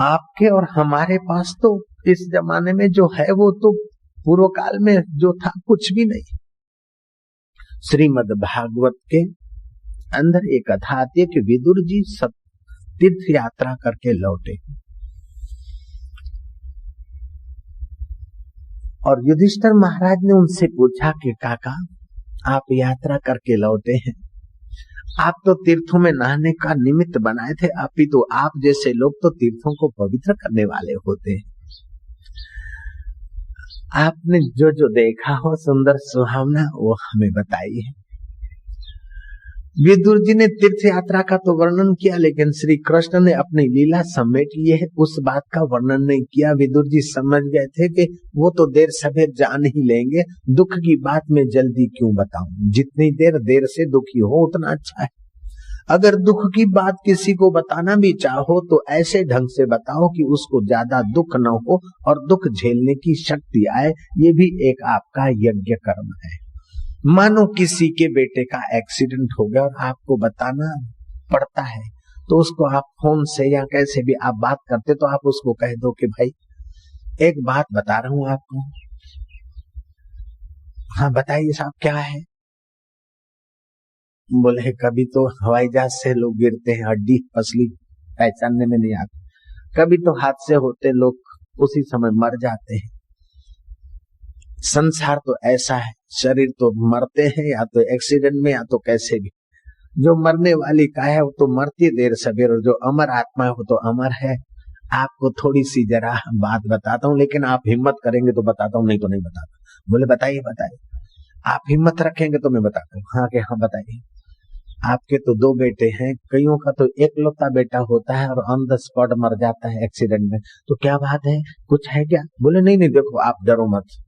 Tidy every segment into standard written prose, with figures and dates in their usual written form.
आपके और हमारे पास तो इस जमाने में जो है वो तो पूर्व काल में जो था कुछ भी नहीं। श्रीमद् भागवत के अंदर एक कथा आती है कि विदुर जी सब तीर्थ यात्रा करके लौटे और युधिष्ठिर महाराज ने उनसे पूछा कि काका आप यात्रा करके लौटे हैं, आप तो तीर्थों में नहाने का निमित्त बनाए थे, अपितु आप जैसे लोग तो तीर्थों को पवित्र करने वाले होते हैं। आपने जो जो देखा हो सुंदर सुहावना वो हमें बताइए। विदुर जी ने तीर्थ यात्रा का तो वर्णन किया, लेकिन श्री कृष्ण ने अपनी लीला समेट ली है, उस बात का वर्णन नहीं किया। विदुर जी समझ गए थे कि वो तो देर सवेर जान ही लेंगे, दुख की बात में जल्दी क्यों बताऊं, जितनी देर से दुखी हो उतना अच्छा है। अगर दुख की बात किसी को बताना भी चाहो तो ऐसे ढंग से बताओ कि उसको ज्यादा दुख न हो और दुख झेलने की शक्ति आए। ये भी एक आपका यज्ञ कर्म है। मानो किसी के बेटे का एक्सीडेंट हो गया और आपको बताना पड़ता है, तो उसको आप फोन से या कैसे भी आप बात करते तो आप उसको कह दो कि भाई एक बात बता रहा हूं आपको। हाँ बताइए साहब क्या है। बोले कभी तो हवाई जहाज से लोग गिरते हैं, हड्डी पसली पहचानने में नहीं आती, कभी तो हादसे होते लोग उसी समय मर जाते हैं। संसार तो ऐसा है, शरीर तो मरते हैं या तो एक्सीडेंट में या तो कैसे भी। जो मरने वाली का है वो तो मरती देर सवेर, और जो अमर आत्मा है वो तो अमर है। आपको थोड़ी सी जरा बात बताता हूँ, लेकिन आप हिम्मत करेंगे तो बताता हूँ, नहीं तो नहीं बताता। बोले बताइए बताइए। आप हिम्मत रखेंगे तो मैं बताता हूँ। हाँ के हाँ बताइए। आपके तो 2 बेटे हैं, कईयों का तो एकलौता बेटा होता है और ऑन द स्पॉट मर जाता है एक्सीडेंट में, तो क्या बात है, कुछ है क्या। बोले नहीं नहीं देखो आप डरो मत,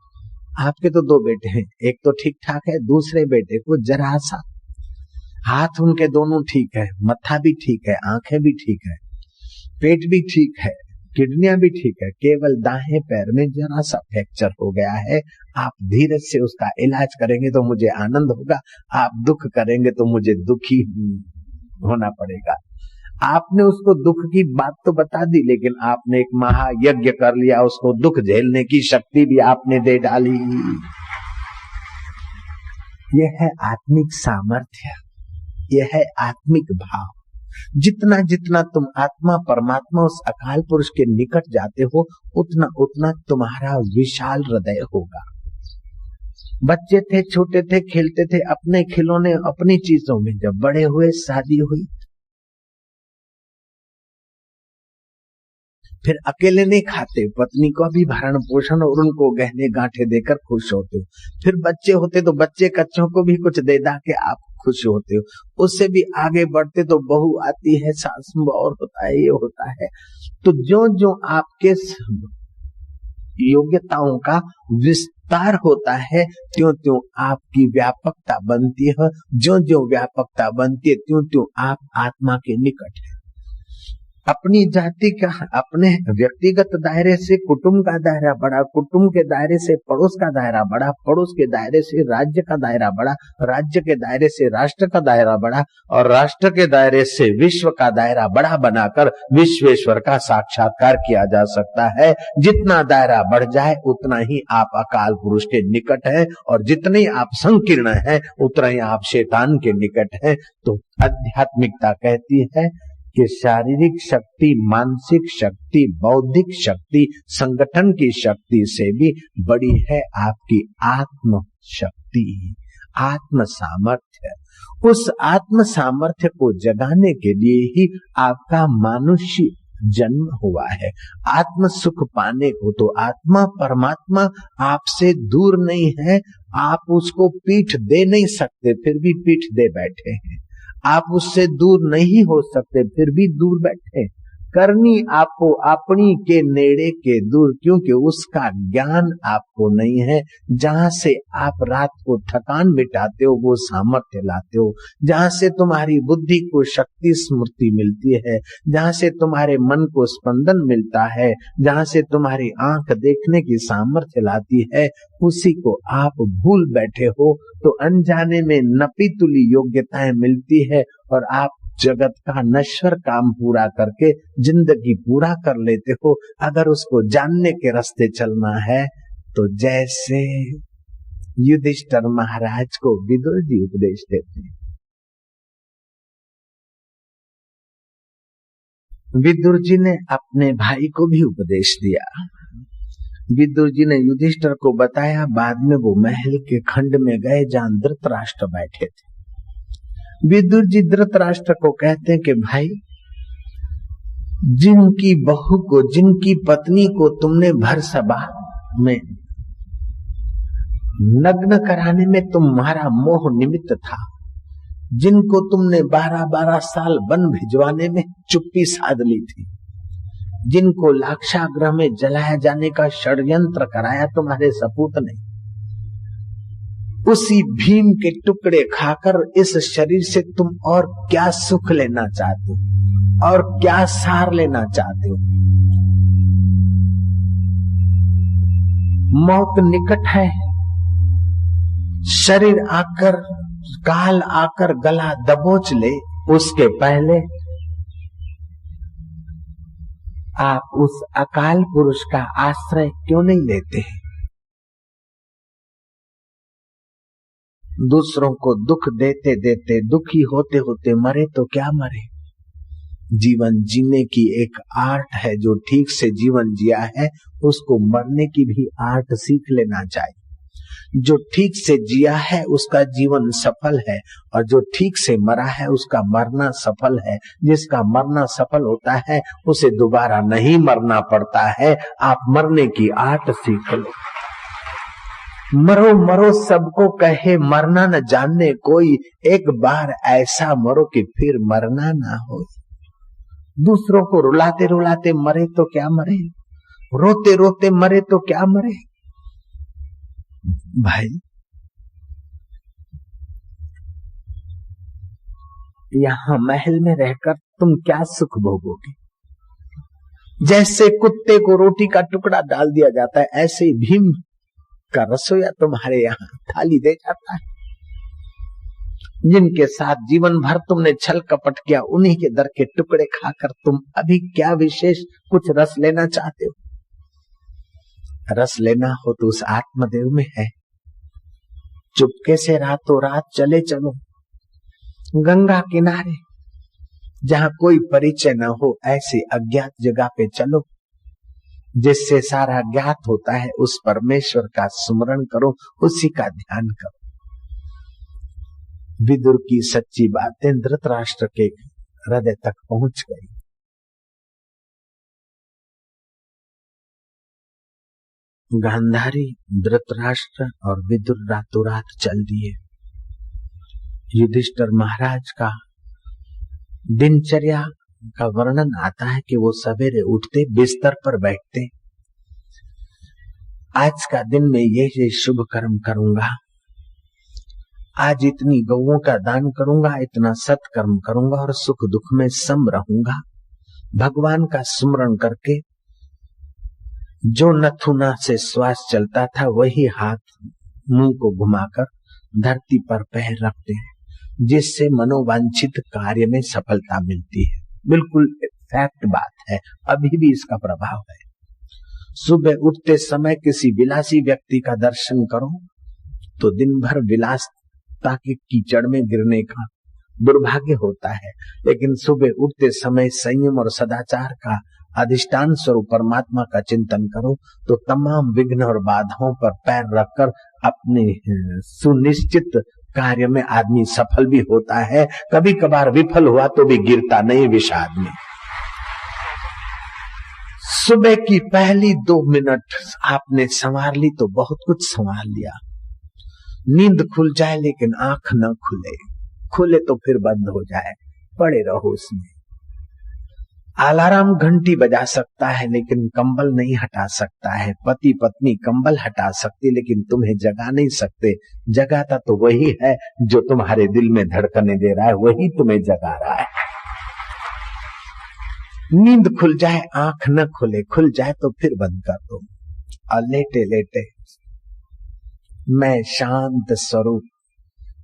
आपके तो 2 बेटे हैं, एक तो ठीक ठाक है, दूसरे बेटे को जरा सा, हाथ उनके दोनों ठीक है, मत्था भी ठीक है, आंखें भी ठीक है, पेट भी ठीक है, किडनियां भी ठीक है, केवल दाहिने पैर में जरा सा फ्रैक्चर हो गया है। आप धीरज से उसका इलाज करेंगे तो मुझे आनंद होगा, आप दुख करेंगे तो मुझे दुखी होना पड़ेगा। आपने उसको दुख की बात तो बता दी, लेकिन आपने एक महायज्ञ कर लिया, उसको दुख झेलने की शक्ति भी आपने दे डाली। यह है आत्मिक सामर्थ्य, यह है आत्मिक भाव। जितना जितना तुम आत्मा परमात्मा उस अकाल पुरुष के निकट जाते हो, उतना उतना तुम्हारा विशाल हृदय होगा। बच्चे थे, छोटे थे, खेलते थे अपने खिलौने अपनी चीजों में, जब बड़े हुए शादी हुई फिर अकेले नहीं खाते, पत्नी को भी भरण पोषण और उनको गहने गांठे देकर खुश होते हो। फिर बच्चे होते तो बच्चे कच्चों को भी कुछ दे दा के आप खुश होते हो। उससे भी आगे बढ़ते तो बहू आती है, सास और होता है, ये होता है। तो जो जो आपके योग्यताओं का विस्तार होता है, त्यों त्यों आपकी व्यापकता बनती है। जो जो व्यापकता बनती है त्यों त्यों आप आत्मा के निकट है। अपनी जाति का, अपने व्यक्तिगत दायरे से कुटुंब का दायरा बड़ा, कुटुंब के दायरे से पड़ोस का दायरा बड़ा, पड़ोस के दायरे से राज्य का दायरा बड़ा, राज्य के दायरे से राष्ट्र का दायरा बड़ा, और राष्ट्र के दायरे से विश्व का दायरा बड़ा बनाकर विश्वेश्वर का साक्षात्कार किया जा सकता है। जितना दायरा बढ़ जाए उतना ही आप अकाल पुरुष के निकट हैं, और जितने ही आप संकीर्ण हैं उतना ही आप शैतान के निकट हैं। तो आध्यात्मिकता कहती है कि शारीरिक शक्ति, मानसिक शक्ति, बौद्धिक शक्ति, संगठन की शक्ति से भी बड़ी है आपकी आत्म शक्ति, आत्म सामर्थ्य। उस आत्म सामर्थ्य को जगाने के लिए ही आपका मानुष्य जन्म हुआ है, आत्म सुख पाने को। तो आत्मा परमात्मा आपसे दूर नहीं है, आप उसको पीठ दे नहीं सकते फिर भी पीठ दे बैठे हैं। आप उससे दूर नहीं हो सकते फिर भी दूर बैठे। करनी आपको अपनी के नेड़े के दूर, क्योंकि उसका ज्ञान आपको नहीं है। जहां से आप रात को थकान मिटाते हो वो सामर्थ्य लाते हो, जहां से तुम्हारी बुद्धि को शक्ति स्मृति मिलती है, जहां से तुम्हारे मन को स्पंदन मिलता है, जहां से तुम्हारी आंख देखने की सामर्थ्य लाती है, उसी को आप भूल बैठे हो। तो अनजाने में नपी तुली योग्यताएं मिलती है और आप जगत का नश्वर काम पूरा करके जिंदगी पूरा कर लेते हो। अगर उसको जानने के रास्ते चलना है तो जैसे युधिष्ठिर महाराज को विदुर जी उपदेश देते हैं। विदुर जी ने अपने भाई को भी उपदेश दिया। विदुर जी ने युधिष्ठिर को बताया। बाद में वो महल के खंड में गए जहां धृतराष्ट्र बैठे थे। विदुर जी धृतराष्ट्र को कहते हैं कि भाई, जिनकी बहू को, जिनकी पत्नी को तुमने भर सभा में नग्न कराने में तुम्हारा मोह निमित्त था, जिनको तुमने 12-12 साल वन भिजवाने में चुप्पी साध ली थी, जिनको लाक्षागृह में जलाया जाने का षड्यंत्र कराया तुम्हारे सपूत ने, उसी भीम के टुकड़े खाकर इस शरीर से तुम और क्या सुख लेना चाहते हो और क्या सार लेना चाहते हो? मौत निकट है। शरीर आकर, काल आकर गला दबोच ले, उसके पहले आप उस अकाल पुरुष का आश्रय क्यों नहीं लेते हैं? दूसरों को दुख देते देते, दुखी होते होते मरे तो क्या मरे? जीवन जीने की एक आर्ट है। जो ठीक से जीवन जिया है उसको मरने की भी आर्ट सीख लेना चाहिए। जो ठीक से जिया है उसका जीवन सफल है, और जो ठीक से मरा है उसका मरना सफल है। जिसका मरना सफल होता है उसे दोबारा नहीं मरना पड़ता है। आप मरने की आर्ट सीख लो। मरो मरो सबको कहे, मरना न जानने कोई, एक बार ऐसा मरो कि फिर मरना ना हो। दूसरों को रुलाते रुलाते मरे तो क्या मरे, रोते रोते मरे तो क्या मरे? भाई, यहां महल में रहकर तुम क्या सुख भोगोगे? जैसे कुत्ते को रोटी का टुकड़ा डाल दिया जाता है, ऐसे ही भीम का रसोईया तुम्हारे यहाँ थाली दे जाता है। जिनके साथ जीवन भर तुमने छल कपट किया, उन्हीं के दर के टुकड़े खाकर तुम अभी क्या विशेष कुछ रस लेना चाहते हो? रस लेना हो तो उस आत्मदेव में है। चुपके से रातों रात चले चलो गंगा किनारे, जहां कोई परिचय न हो, ऐसी अज्ञात जगह पे चलो जिससे सारा ज्ञात होता है। उस परमेश्वर का सुमरण करो, उसी का ध्यान करो। विदुर की सच्ची बातें धृतराष्ट्र के हृदय तक पहुंच गई। गांधारी, धृतराष्ट्र और विदुर रातों रात चल दिए। युधिष्ठिर महाराज का दिनचर्या का वर्णन आता है कि वो सवेरे उठते, बिस्तर पर बैठते, आज का दिन में ये शुभ कर्म करूंगा, आज इतनी गौओं का दान करूंगा, इतना सत्कर्म करूंगा और सुख दुख में सम रहूंगा। भगवान का स्मरण करके जो नथुना से श्वास चलता था वही हाथ मुंह को घुमाकर धरती पर पैर रखते हैं, जिससे मनोवांछित कार्य में सफलता मिलती है। बिल्कुल फैक्ट बात है, अभी भी इसका प्रभाव है। सुबह उठते समय किसी विलासी व्यक्ति का दर्शन करो तो दिन भर विलासता के कीचड़ में गिरने का दुर्भाग्य होता है, लेकिन सुबह उठते समय संयम और सदाचार का अधिष्ठान स्वरूप परमात्मा का चिंतन करो तो तमाम विघ्न और बाधाओं पर पैर रखकर अपने सुनिश्चित कार्य में आदमी सफल भी होता है। कभी कभार विफल हुआ तो भी गिरता नहीं विषाद में। सुबह की पहली 2 मिनट आपने संवार ली तो बहुत कुछ संवार लिया। नींद खुल जाए लेकिन आंख न खुले, खुले तो फिर बंद हो जाए, पड़े रहो उसमें। अलार्म घंटी बजा सकता है लेकिन कंबल नहीं हटा सकता है। पति पत्नी कंबल हटा सकती लेकिन तुम्हें जगा नहीं सकते। जगाता तो वही है जो तुम्हारे दिल में धड़कने दे रहा है, वही तुम्हें जगा रहा है। नींद खुल जाए, आंख न खुले, खुल जाए तो फिर बंद कर दो। और लेटे लेटे मैं शांत स्वरूप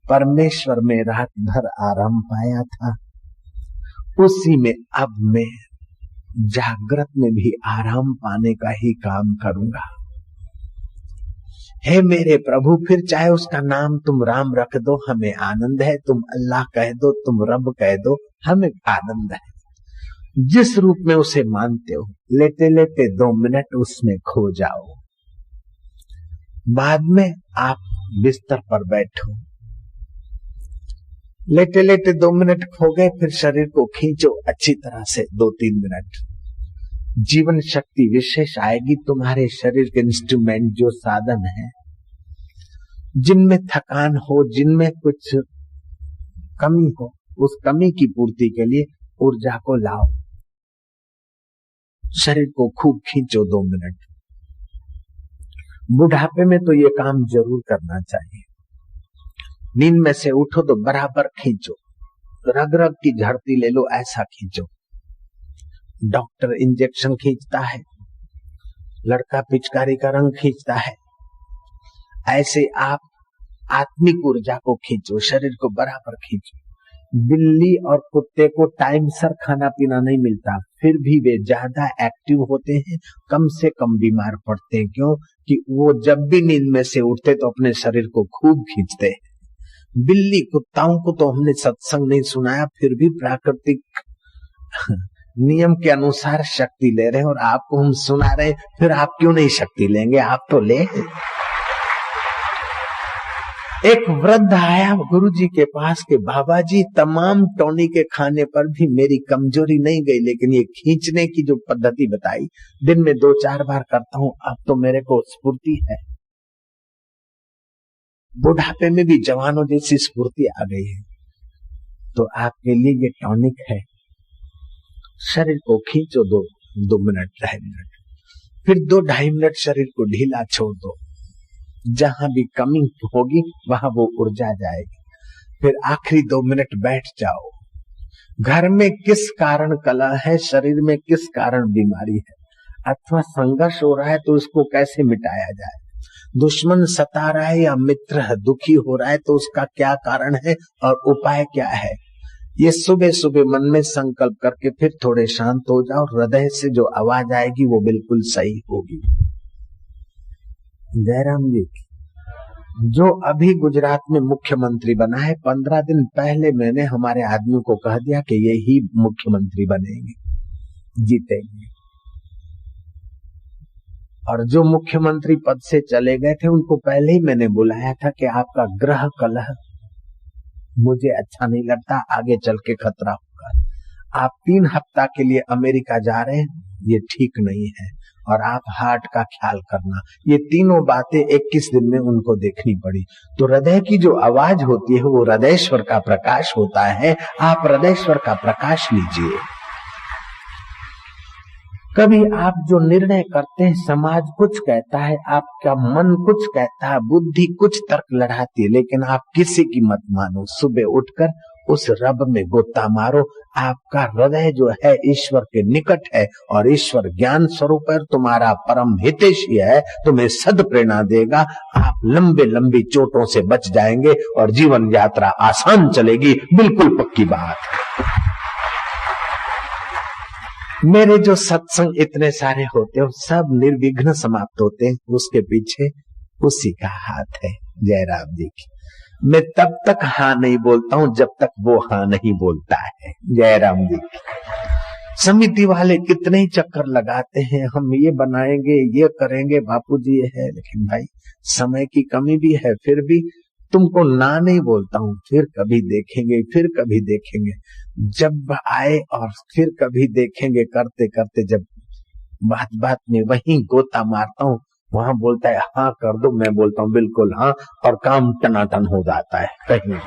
परमेश्वर में रात भर आराम पाया था, उसी में अब मैं जागृत में भी आराम पाने का ही काम करूंगा। हे मेरे प्रभु, फिर चाहे उसका नाम तुम राम रख दो, हमें आनंद है, तुम अल्लाह कह दो, तुम रब कह दो, हमें आनंद है। जिस रूप में उसे मानते हो, लेटे लेटे 2 मिनट उसमें खो जाओ। बाद में आप बिस्तर पर बैठो, लेटे लेटे 2 मिनट खो गए, फिर शरीर को खींचो अच्छी तरह से 2-3 मिनट। जीवन शक्ति विशेष आएगी। तुम्हारे शरीर के इंस्ट्रूमेंट जो साधन है, जिनमें थकान हो, जिनमें कुछ कमी हो, उस कमी की पूर्ति के लिए ऊर्जा को लाओ। शरीर को खूब खींचो 2 मिनट। बुढ़ापे में तो ये काम जरूर करना चाहिए। नींद में से उठो तो बराबर खींचो, रग रग की झड़ती ले लो, ऐसा खींचो। डॉक्टर इंजेक्शन खींचता है, लड़का पिचकारी का रंग खींचता है, ऐसे आप आत्मिक ऊर्जा को खींचो, शरीर को बराबर खींचो। बिल्ली और कुत्ते को टाइम सर खाना पीना नहीं मिलता, फिर भी वे ज्यादा एक्टिव होते हैं, कम से कम बीमार पड़ते हैं। क्यों? कि वो जब भी नींद में से उठते तो अपने शरीर को खूब खींचते हैं। बिल्ली कुत्ताओं को तो हमने सत्संग नहीं सुनाया, फिर भी प्राकृतिक नियम के अनुसार शक्ति ले रहे हैं, और आपको हम सुना रहे हैं, फिर आप क्यों नहीं शक्ति लेंगे? आप तो ले। एक वृद्ध आया गुरुजी के पास के बाबा जी, तमाम टॉनिक के खाने पर भी मेरी कमजोरी नहीं गई, लेकिन ये खींचने की जो पद्धति बताई, दिन में 2-4 बार करता हूं, अब तो मेरे को स्फूर्ति है। बुढ़ापे में भी जवानों जैसी स्फूर्ति आ गई है। तो आपके लिए ये टॉनिक है। शरीर को खींचो 2 मिनट, 2.5 मिनट, फिर 2-2.5 मिनट शरीर को ढीला छोड़ दो। जहां भी कमी होगी वहां वो ऊर्जा जाएगी। फिर आखिरी 2 मिनट बैठ जाओ। घर में किस कारण कलह है, शरीर में किस कारण बीमारी है, अथवा संघर्ष हो रहा है तो उसको कैसे मिटाया जाए। दुश्मन सता रहा है या मित्र है दुखी हो रहा है तो उसका क्या कारण है और उपाय क्या है, ये सुबह सुबह मन में संकल्प करके फिर थोड़े शांत हो जाओ। हृदय से जो आवाज आएगी वो बिल्कुल सही होगी। जयराम जी जो अभी गुजरात में मुख्यमंत्री बना है, 15 दिन पहले मैंने हमारे आदमी को कह दिया कि ये ही मुख्यमंत्री बनेंगे, जीतेंगे। और जो मुख्यमंत्री पद से चले गए थे उनको पहले ही मैंने बुलाया था कि आपका ग्रह कलह मुझे अच्छा नहीं लगता, आगे चल के खतरा होगा। आप 3 हफ्ता के लिए अमेरिका जा रहे हैं, ये ठीक नहीं है, और आप हार्ट का ख्याल करना। ये तीनों बातें 21 दिन में उनको देखनी पड़ी। तो हृदय की जो आवाज होती है वो हृदयेश्वर का प्रकाश होता है। आप हृदयेश्वर का प्रकाश लीजिए। कभी आप जो निर्णय करते हैं, समाज कुछ कहता है, आपका मन कुछ कहता है, बुद्धि कुछ तर्क लड़ाती है, लेकिन आप किसी की मत मानो। सुबह उठकर उस रब में गोता मारो। आपका हृदय जो है ईश्वर के निकट है, और ईश्वर ज्ञान स्वरूप है, तुम्हारा परम हितैषी है, तुम्हें सद प्रेरणा देगा। आप लंबे लंबी चोटों से बच जाएंगे और जीवन यात्रा आसान चलेगी। बिल्कुल पक्की बात। मेरे जो सत्संग इतने सारे होते हैं सब निर्विघ्न समाप्त होते हैं, उसके पीछे उसी का हाथ है, जयराम जी की। मैं तब तक हाँ नहीं बोलता हूं जब तक वो हाँ नहीं बोलता है, जयराम जी की। समिति वाले कितने ही चक्कर लगाते हैं, हम ये बनाएंगे, ये करेंगे, बापूजी ये है, लेकिन भाई समय की कमी भी है। फिर भी तुमको ना नहीं बोलता हूं, फिर कभी देखेंगे, फिर कभी देखेंगे, जब आए और फिर कभी देखेंगे करते करते, जब बात बात में वहीं गोता मारता हूं, वहां बोलता है हाँ कर दो, मैं बोलता हूं बिल्कुल हाँ, और काम टनाटन हो जाता है। कहीं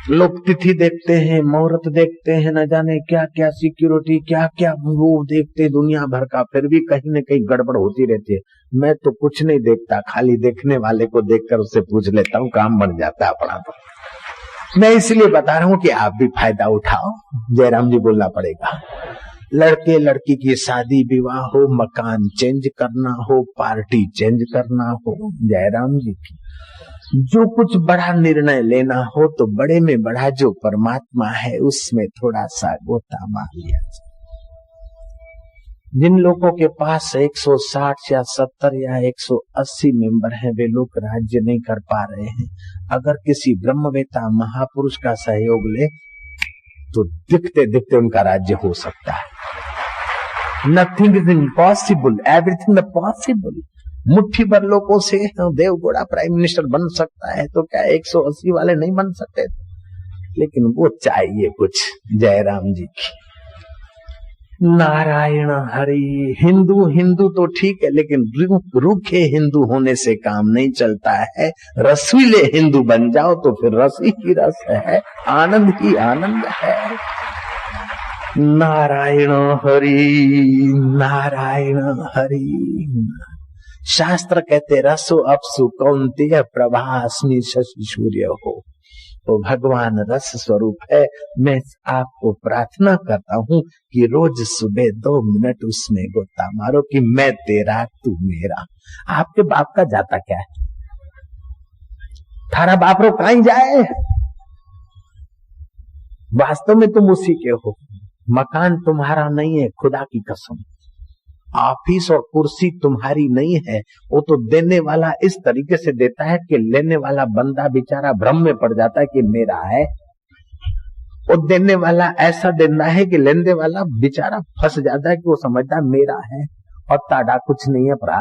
लोग तिथि देखते हैं, मुहूर्त देखते हैं, न जाने क्या क्या सिक्योरिटी, क्या क्या वो देखते दुनिया भर का, फिर भी कहीं न कहीं गड़बड़ होती रहती है। मैं तो कुछ नहीं देखता, खाली देखने वाले को देखकर उससे पूछ लेता हूँ, काम बन जाता है अपना। तो मैं इसलिए बता रहा हूँ कि आप भी फायदा उठाओ। जयराम जी बोलना पड़ेगा। लड़के लड़की की शादी विवाह हो, मकान चेंज करना हो, पार्टी चेंज करना हो, जयराम जी की जो कुछ बड़ा निर्णय लेना हो तो बड़े में बड़ा जो परमात्मा है उसमें थोड़ा सा गोता मार लिया जाए। जिन लोगों के पास 160 या 70 या 180 मेंबर हैं, वे लोग राज्य नहीं कर पा रहे हैं। अगर किसी ब्रह्मवेता महापुरुष का सहयोग ले तो दिखते दिखते उनका राज्य हो सकता है। Nothing is impossible, everything is possible. मुट्ठी भर लोगों से देवगौड़ा प्राइम मिनिस्टर बन सकता है तो क्या 180 वाले नहीं बन सकते? लेकिन वो चाहिए कुछ जयराम जी की। नारायण हरि। हिंदू हिंदू तो ठीक है, लेकिन रूखे हिंदू होने से काम नहीं चलता है। रसीले हिंदू बन जाओ तो फिर रस ही रस है, आनंद ही आनंद है। नारायण हरि, नारायण हरि। शास्त्र कहते रसो अपसु कौन्तेय प्रभास्मि शशि सूर्य हो। तो भगवान रस स्वरूप है। मैं आपको प्रार्थना करता हूँ कि रोज सुबह 2 मिनट उसमें गोता मारो कि मैं तेरा तू मेरा। आपके बाप का जाता क्या है? थारा बाप रो कहीं जाए, वास्तव में तुम उसी के हो। मकान तुम्हारा नहीं है, खुदा की कसम। ऑफिस और कुर्सी तुम्हारी नहीं है, वो तो देने वाला इस तरीके से देता है कि लेने वाला बंदा बेचारा भ्रम में पड़ जाता है कि मेरा है। वो देने वाला ऐसा देना है कि लेने वाला बेचारा फंस जाता है कि वो समझता है मेरा है और ताड़ा कुछ नहीं है। भरा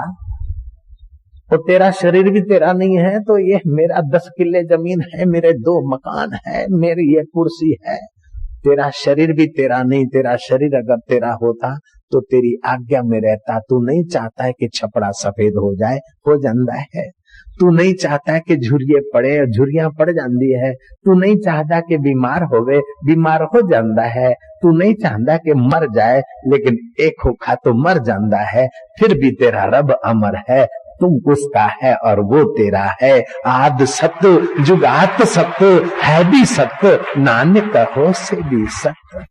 वो तेरा शरीर भी तेरा नहीं है तो ये मेरा 10 किले जमीन है, मेरे 2 मकान है, मेरी ये कुर्सी है। तेरा शरीर भी तेरा नहीं। तेरा शरीर अगर तेरा होता तो तेरी आज्ञा में रहता। तू नहीं चाहता है कि छपड़ा सफेद हो जाए, हो जाता है। तू नहीं चाहता है कि झुर्रियां पड़े, झुर्रियां पड़ जाती है। तू नहीं चाहता कि बीमार होवे, बीमार हो जाता है। तू नहीं चाहता कि मर जाए, लेकिन एक होखा तो मर जाता है। फिर भी तेरा रब अमर है, तुम उसका है और वो तेरा है। आद सत्य जुगात सत्य है भी सत्य, नानक हो से भी सत्य।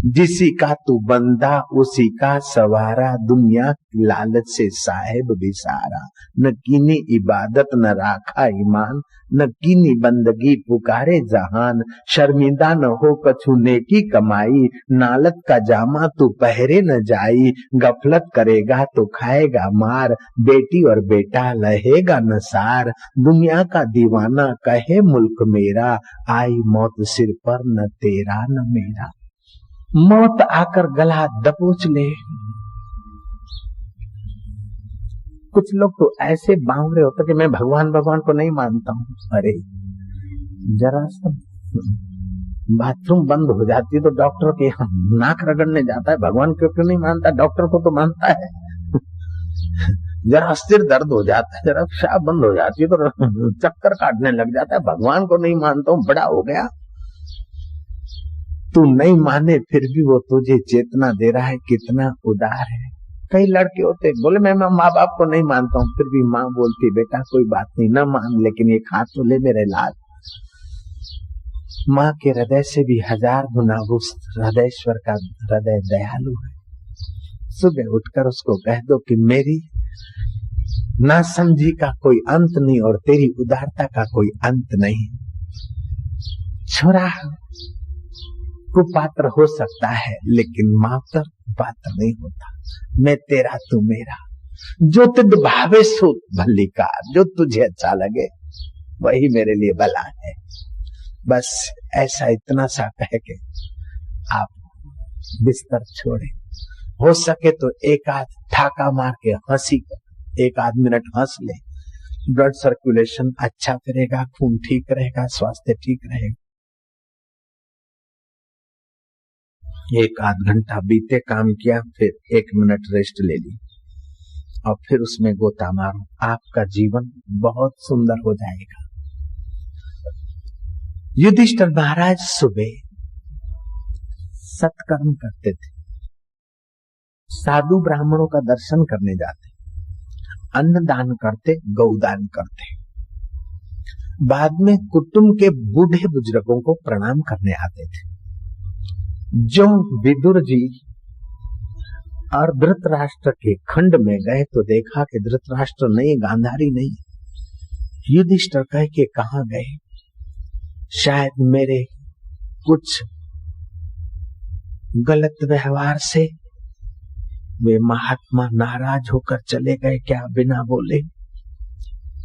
जिसी का तू बंदा उसी का सवारा, दुनिया की लालच से साहेब बिसारा। न कीनी इबादत न राखा ईमान, न कीनी बंदगी पुकारे जहान। शर्मिंदा न हो कछु नेकी कमाई, नालत का जामा तू पहरे न जाई। गफलत करेगा तो खाएगा मार, बेटी और बेटा लहेगा न सार। दुनिया का दीवाना कहे मुल्क मेरा, आई मौत सिर पर न तेरा न मेरा। मौत आकर गला दबोच ले। कुछ लोग तो ऐसे बावरे होते कि मैं भगवान को नहीं मानता हूँ। अरे जरा सा बाथरूम बंद हो जाती है तो डॉक्टर के नाक रगड़ने जाता है, भगवान क्यों नहीं मानता? डॉक्टर को तो मानता है। जरा सिर दर्द हो जाता है, जरा पेशाब बंद हो जाती है तो चक्कर काटने लग जाता है, भगवान को नहीं मानता हूँ, बड़ा हो गया। तू नहीं माने फिर भी वो तुझे चेतना दे रहा है, कितना उदार है। कई लड़के होते बोले मैं माँ बाप को नहीं मानता हूँ, फिर भी माँ बोलती बेटा कोई बात नहीं, न मान, लेकिन एक हाथ तो ले मेरे लाल। माँ के हृदय से भी 1000 गुना उस हृदयश्वर का हृदय दयालु है। सुबह उठकर उसको कह दो कि मेरी ना समझी का कोई अंत नहीं और तेरी उदारता का कोई अंत नहीं। छोरा कुपात्र हो सकता है लेकिन मातर पात्र नहीं होता। मैं तेरा तू मेरा, जो तुझ भावे सो भली का, जो तुझे अच्छा लगे वही मेरे लिए भला है। बस ऐसा इतना सा कह के आप बिस्तर छोड़े। हो सके तो एक आध ठाका मार के हंसी, 1 आध मिनट हंस ले। ब्लड सर्कुलेशन अच्छा करेगा, खून ठीक रहेगा, स्वास्थ्य ठीक रहेगा। 1 आध घंटा बीते, काम किया, फिर 1 मिनट रेस्ट ले ली और फिर उसमें गोता मारो। आपका जीवन बहुत सुंदर हो जाएगा। युधिष्ठिर महाराज सुबह सत्कर्म करते थे, साधु ब्राह्मणों का दर्शन करने जाते, अन्न दान करते, गौदान करते। बाद में कुटुंब के बूढ़े बुजुर्गों को प्रणाम करने आते थे। जो विदुर जी और धृतराष्ट्र के खंड में गए तो देखा कि धृतराष्ट्र नहीं, गांधारी नहीं। युधिष्ठिर कह के कहां गए? शायद मेरे कुछ गलत व्यवहार से वे महात्मा नाराज होकर चले गए क्या बिना बोले?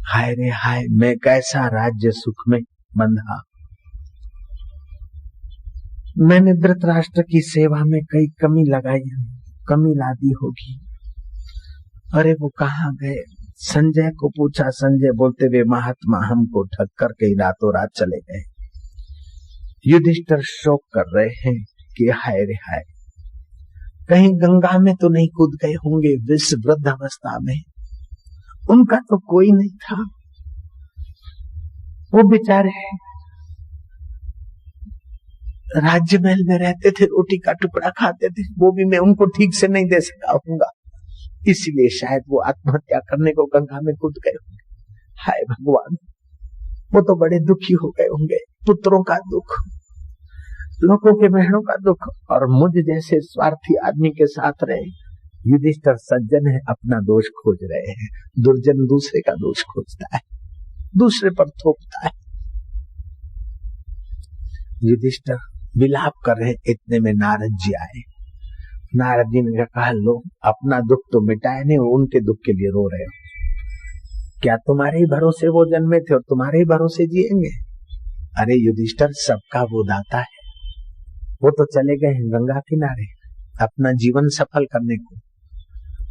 हाय रे हाय, मैं कैसा राज्य सुख में बंधा। मैंने धृतराष्ट्र की सेवा में कई कमी लगाई, कमी ला दी होगी। अरे वो कहाँ गए? संजय को पूछा, संजय बोलते वे महात्मा हमको ठग करके रातों रात चले गए। युधिष्ठिर शोक कर रहे हैं कि हाय रे हाय, कहीं गंगा में तो नहीं कूद गए होंगे विष वृद्ध अवस्था में? उनका तो कोई नहीं था, वो बेचारे राज्य महल में रहते थे, रोटी का टुकड़ा खाते थे, वो भी मैं उनको ठीक से नहीं दे सका हूँगा, इसलिए शायद वो आत्महत्या करने को गंगा में कूद गए होंगे। हाय भगवान, वो तो बड़े दुखी हो गए होंगे। पुत्रों का दुख, लोगों के बहनों का दुख, और मुझ जैसे स्वार्थी आदमी के साथ रहे। युधिष्ठिर सज्जन है, अपना दोष खोज रहे हैं। दुर्जन दूसरे का दोष खोजता है, दूसरे पर थोपता है। युधिष्ठिर विलाप कर रहे, इतने में नारद जी आए। नारद जी ने कहा, लो अपना दुख तो मिटाए नहीं, उनके दुख के लिए रो रहे हो क्या? तुम्हारे ही भरोसे वो जन्मे थे और तुम्हारे ही भरोसे जिएंगे। अरे युधिष्ठिर, सबका वो दाता है, वो तो चले गए हैं गंगा किनारे अपना जीवन सफल करने को।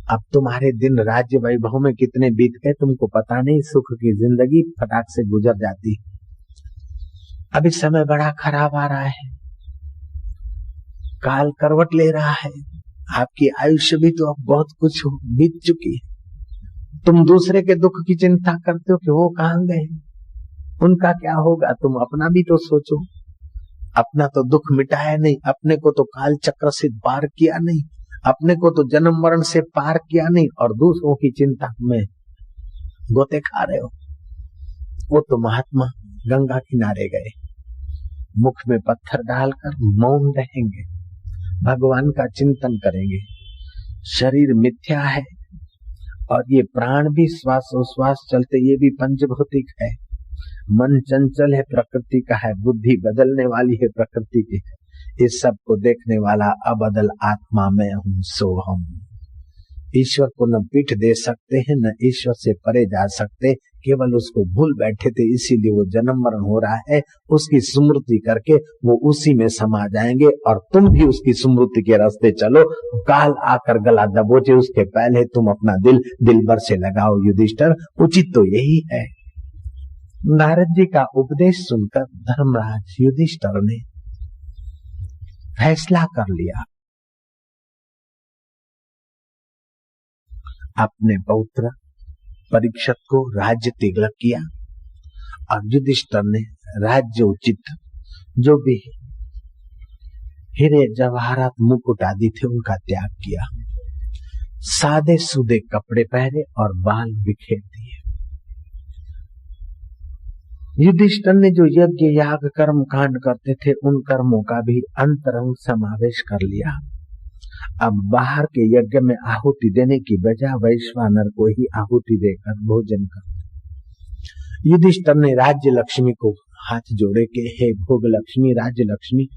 अब तुम्हारे दिन राज्य वैभव में कितने बीत गए तुमको पता नहीं। सुख की जिंदगी फटाक से गुजर जाती। अभी समय बड़ा खराब आ रहा है, काल करवट ले रहा है। आपकी आयुष्य भी तो अब बहुत कुछ बीत चुकी है। तुम दूसरे के दुख की चिंता करते हो कि वो कहां गए, उनका क्या होगा। तुम अपना भी तो सोचो। अपना तो दुख मिटाया नहीं, अपने को तो काल चक्र से पार किया नहीं, अपने को तो जन्म मरण से पार किया नहीं, और दूसरों की चिंता में गोते खा रहे हो। वो तो महात्मा गंगा किनारे गए, मुख में पत्थर डालकर मौन रहेंगे, भगवान का चिंतन करेंगे। शरीर मिथ्या है और ये प्राण भी श्वासोश्वास चलते, ये भी पंचभौतिक है। मन चंचल है, प्रकृति का है, बुद्धि बदलने वाली है, प्रकृति की है। इस सब को देखने वाला अबदल आत्मा मैं हूँ सो हम। ईश्वर को न पीठ दे सकते हैं, न ईश्वर से परे जा सकते, केवल उसको भूल बैठे थे, इसीलिए वो जन्म मरण हो रहा है। उसकी स्मृति करके वो उसी में समा जाएंगे, और तुम भी उसकी स्मृति के रास्ते चलो। काल आकर गला दबोचे उसके पहले तुम अपना दिल भर से लगाओ। युधिष्ठिर, उचित तो यही है। नारद जी का उपदेश सुनकर धर्मराज युधिष्ठिर ने फैसला कर लिया, अपने पौत्र परीक्षित को राज्य तिलक किया, और युधिष्ठिर ने राज्य उचित जो भी हीरे जवाहरात मुकुट आदि थे उनका त्याग किया। सादे सूदे कपड़े पहने और बाल बिखेर दिए। युधिष्ठिर ने जो यज्ञ याग कर्म कांड करते थे उन कर्मों का भी अंतरंग समावेश कर लिया। अब बाहर के यज्ञ में आहुति देने की बजाय वैश्वानर को ही आहुति देकर भोजन कर। युधिष्ठिर ने राज्य लक्ष्मी को हाथ जोड़े के, हे भोग लक्ष्मी, राज्य लक्ष्मी,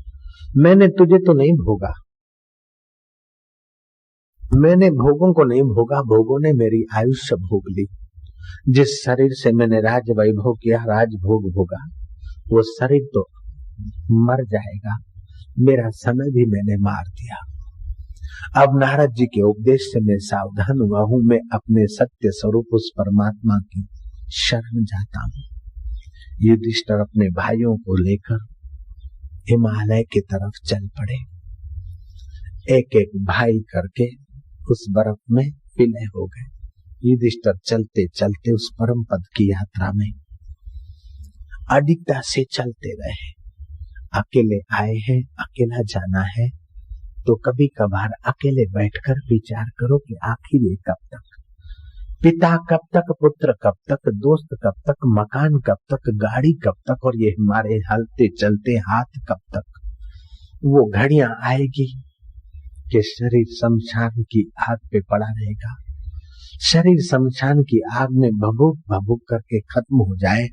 मैंने तुझे तो नहीं भोगा, मैंने भोगों को नहीं भोगा, भोगों ने मेरी आयुष्य भोग ली। जिस शरीर से मैंने राज वैभव किया, राज भोग भोगा, वो शरीर तो मर जाएगा, मेरा समय भी मैंने मार दिया। अब नारद जी के उपदेश से मैं सावधान हुआ हूं, मैं अपने सत्य स्वरूप उस परमात्मा की शरण जाता हूं। युधिष्ठिर अपने भाइयों को लेकर हिमालय की तरफ चल पड़े। एक एक भाई करके उस बर्फ में विलय हो गए। युधिष्ठिर चलते चलते उस परम पद की यात्रा में अडिगता से चलते रहे। अकेले आए हैं, अकेला जाना है, तो कभी कभार अकेले बैठकर विचार करो कि आखिर ये कब तक, पिता कब तक, पुत्र कब तक, दोस्त कब तक, मकान कब तक, गाड़ी कब तक, और ये हमारे हलते चलते हाथ कब तक। वो घड़ियां आएगी, कि शरीर शमशान की आग पे पड़ा रहेगा। शरीर शमशान की आग में भभूक भभूक करके खत्म हो जाए,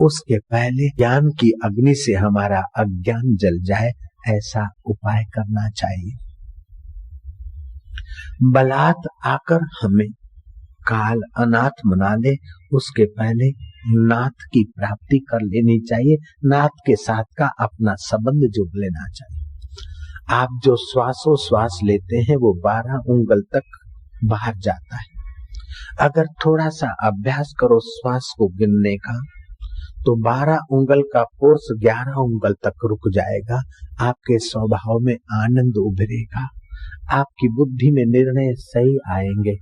उसके पहले ज्ञान की अग्नि से हमारा अज्ञान जल जाए, ऐसा उपाय करना चाहिए। बलात् आकर हमें काल अनाथ बना ले, उसके पहले नाथ की प्राप्ति कर लेनी चाहिए। नाथ के साथ का अपना संबंध जोड़ लेना चाहिए। आप जो श्वासोश्वास लेते हैं वो 12 उंगल तक बाहर जाता है। अगर थोड़ा सा अभ्यास करो श्वास को गिनने का, तो 12 उंगल का कोर्स 11 उंगल तक रुक जाएगा। आपके स्वभाव में आनंद उभरेगा, आपकी बुद्धि में निर्णय सही आएंगे।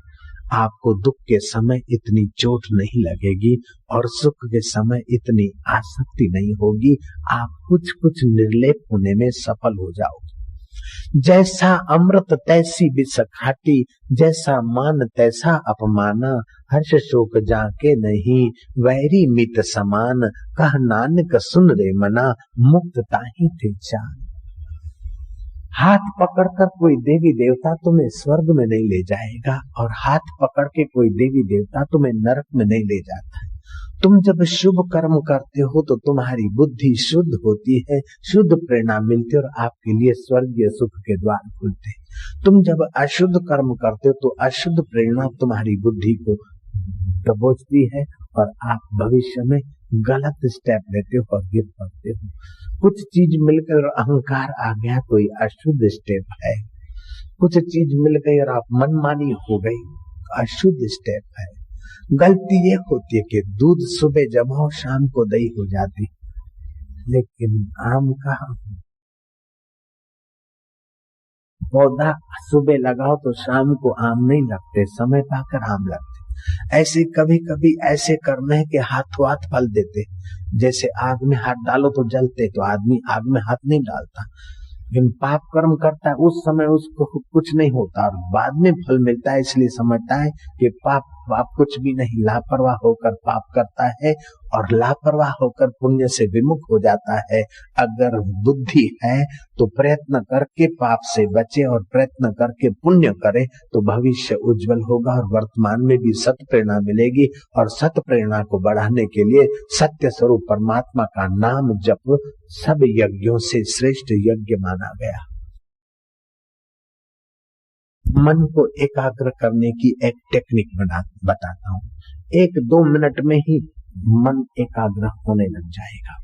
आपको दुख के समय इतनी चोट नहीं लगेगी और सुख के समय इतनी आसक्ति नहीं होगी। आप कुछ कुछ निर्लेप होने में सफल हो जाओगे। जैसा अमृत तैसी विष खाटी, जैसा मान तैसा अपमाना, हर्ष शोक जाके नहीं, वैरी मित समान, कह नानक सुन रे मना, मुक्त ताहि थे जान। हाथ पकड़कर कोई देवी देवता तुम्हें स्वर्ग में नहीं ले जाएगा और हाथ पकड़ के कोई देवी देवता तुम्हें नरक में नहीं ले जाता है। तुम जब शुभ कर्म करते हो तो तुम्हारी बुद्धि शुद्ध होती है, शुद्ध प्रेरणा मिलती है और आपके लिए स्वर्गीय सुख के द्वार खुलते हैं। तुम जब अशुद्ध कर्म करते हो तो अशुद्ध प्रेरणा तुम्हारी बुद्धि को दबोचती है और आप भविष्य में गलत स्टेप लेते हो और गिर पड़ते हो। कुछ चीज मिलकर अहंकार आ गया तो ये अशुद्ध स्टेप है। कुछ चीज मिल गई और आप मनमानी हो गई, अशुद्ध स्टेप है। गलती ये होती है कि दूध सुबह जमाओ शाम को दही हो जाती, लेकिन आम कहाँ? पौधा सुबह लगाओ तो शाम को आम नहीं लगते, समय पाकर आम लगते। ऐसे कभी कभी ऐसे कर्म है कि हाथों हाथ फल देते। जैसे आग में हाथ डालो तो जलते, तो आदमी आग में हाथ नहीं डालता, लेकिन पाप कर्म करता है उस समय उसको कुछ नहीं होता और बाद में फल मिलता है। इसलिए समझता है कि पाप कुछ भी नहीं, लापरवाह होकर पाप करता है और लापरवाह होकर पुण्य से विमुख हो जाता है। अगर बुद्धि है तो प्रयत्न करके पाप से बचे और प्रयत्न करके पुण्य करे तो भविष्य उज्जवल होगा और वर्तमान में भी सत प्रेरणा मिलेगी। और सत प्रेरणा को बढ़ाने के लिए सत्य स्वरूप परमात्मा का नाम जप सब यज्ञों से श्रेष्ठ यज्ञ माना गया। मन को एकाग्र करने की एक टेक्निक बताता हूँ। 1-2 मिनट में ही मन एकाग्र होने लग जाएगा।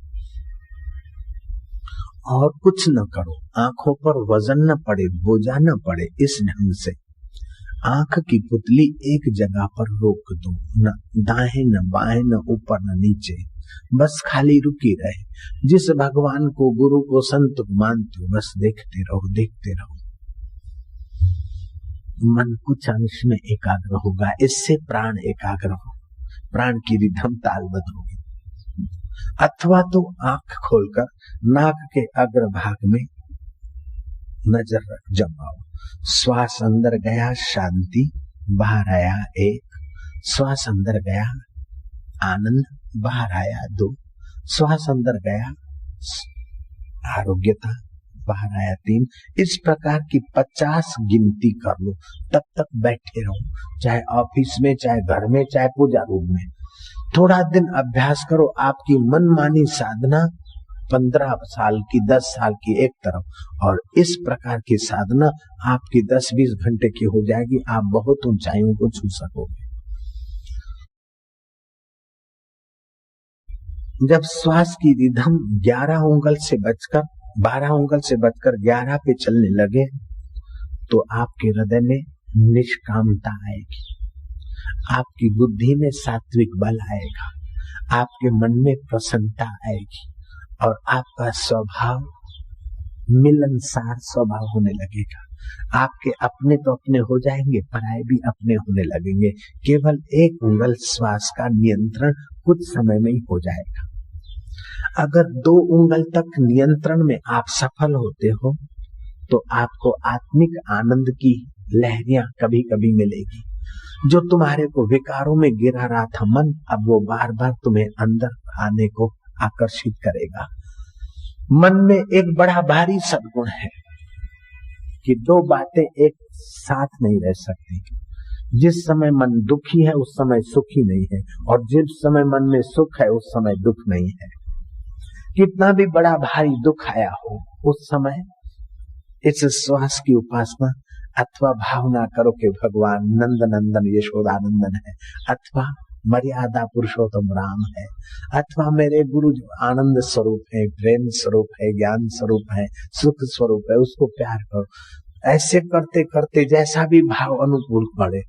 और कुछ न करो, आंखों पर वजन न पड़े, बोझा न पड़े। इस ढंग से आंख की पुतली एक जगह पर रोक दो, न दाएं न बाएं, न ऊपर न नीचे, बस खाली रुकी रहे। जिस भगवान को, गुरु को, संत को मानते हो बस देखते रहो, देखते रहो। मन कुछ अंश में एकाग्र होगा। इससे प्राण एकाग्र हो, प्राण की रिधम तालबद्ध होगी। अथवा तो आंख खोलकर नाक के अग्रभाग में नजर रख जमाओ। श्वास अंदर गया शांति, बाहर आया 1। श्वास अंदर गया आनंद, बाहर आया 2। श्वास अंदर गया आरोग्यता, बाहर आया 3। इस प्रकार की 50 गिनती कर लो, तब तक बैठे रहो, चाहे ऑफिस में, चाहे घर में, चाहे पूजा रूम में। थोड़ा दिन अभ्यास करो। आपकी मनमानी साधना 15 साल की, 10 साल की एक तरफ, और इस प्रकार की साधना आपकी 10-20 घंटे की हो जाएगी। आप बहुत ऊंचाइयों को छू सकोगे। जब श्वास की रिधम 11 उंगल से बचकर 12 उंगल से बचकर 11 पे चलने लगे तो आपके हृदय में निष्कामता आएगी, आपकी बुद्धि में सात्विक बल आएगा, आपके मन में प्रसन्नता आएगी और आपका स्वभाव मिलनसार स्वभाव होने लगेगा। आपके अपने तो अपने हो जाएंगे, पराये भी अपने होने लगेंगे। केवल 1 उंगल श्वास का नियंत्रण कुछ समय में ही हो जाएगा। अगर 2 उंगल तक नियंत्रण में आप सफल होते हो तो आपको आत्मिक आनंद की लहरियां कभी कभी मिलेगी। जो तुम्हारे को विकारों में गिरा रहा था मन, अब वो बार बार तुम्हें अंदर आने को आकर्षित करेगा। मन में एक बड़ा भारी सद्गुण है, कि दो बातें एक साथ नहीं रह सकती। जिस समय मन दुखी है उस समय सुखी नहीं है, और जिस समय मन में सुख है उस समय दुख नहीं है। कितना भी बड़ा भारी दुख आया हो उस समय इस श्वास की उपासना अथवा भावना करो कि भगवान नंद नंदन यशोदानंदन है, अथवा मर्यादा पुरुषोत्तम राम है, अथवा मेरे गुरु आनंद स्वरूप है, प्रेम स्वरूप है, ज्ञान स्वरूप है, सुख स्वरूप है, उसको प्यार करो। ऐसे करते करते जैसा भी भाव अनुकूल पड़े,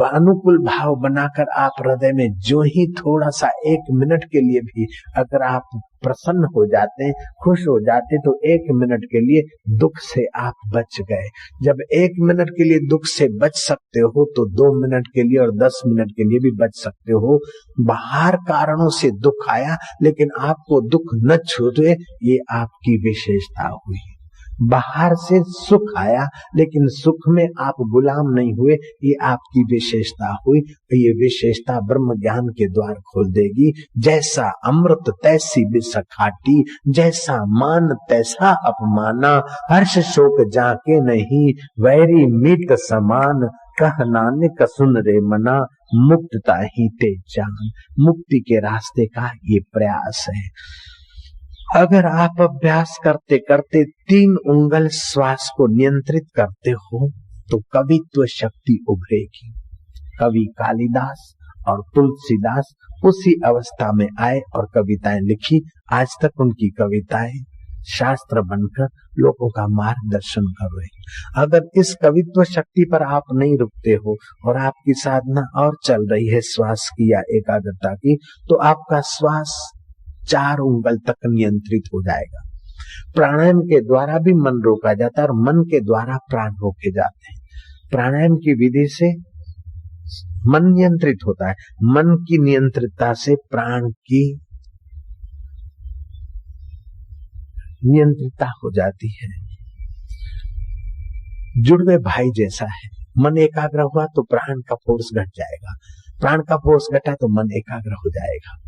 अनुकूल भाव बनाकर आप हृदय में जो ही थोड़ा सा 1 मिनट के लिए भी अगर आप प्रसन्न हो जाते, खुश हो जाते, तो 1 मिनट के लिए दुख से आप बच गए। जब 1 मिनट के लिए दुख से बच सकते हो तो 2 मिनट के लिए और 10 मिनट के लिए भी बच सकते हो। बाहर कारणों से दुख आया लेकिन आपको दुख न छूटे, ये आपकी विशेषता हुई। बाहर से सुख आया लेकिन सुख में आप गुलाम नहीं हुए, ये आपकी विशेषता हुई। ये विशेषता ब्रह्म ज्ञान के द्वार खोल देगी। जैसा अमृत तैसी विष खाटी, जैसा मान तैसा अपमाना, हर्ष शोक जाके नहीं, वैरी मीत समान, कह नानक सुन रे मना, मुक्तता ही ते जान। मुक्ति के रास्ते का ये प्रयास है। अगर आप अभ्यास करते करते 3 उंगल श्वास को नियंत्रित करते हो तो कवित्व शक्ति उभरेगी। कवि कालिदास और तुलसीदास उसी अवस्था में आए और कविताएं लिखी। आज तक उनकी कविताएं शास्त्र बनकर लोगों का मार्गदर्शन कर रही। अगर इस कवित्व शक्ति पर आप नहीं रुकते हो और आपकी साधना और चल रही है श्वास की या एकाग्रता की, तो आपका श्वास 4 उंगल तक नियंत्रित हो जाएगा। प्राणायाम के द्वारा भी मन रोका जाता है और मन के द्वारा प्राण रोके जाते हैं। प्राणायाम की विधि से मन नियंत्रित होता है, मन की नियंत्रितता से प्राण की नियंत्रितता हो जाती है। जुड़वे भाई जैसा है। मन एकाग्र हुआ तो प्राण का फोर्स घट जाएगा, प्राण का फोर्स घटा तो मन एकाग्र हो जाएगा।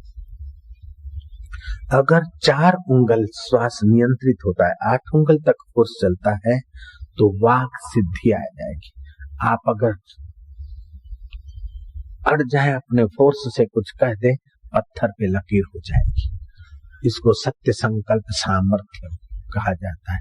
अगर 4 उंगल श्वास नियंत्रित होता है, 8 उंगल तक फोर्स चलता है, तो वाक सिद्धि आ जाएगी। आप अगर अड़ जाए अपने फोर्स से कुछ कह दे, पत्थर पे लकीर हो जाएगी। इसको सत्य संकल्प सामर्थ्य कहा जाता है।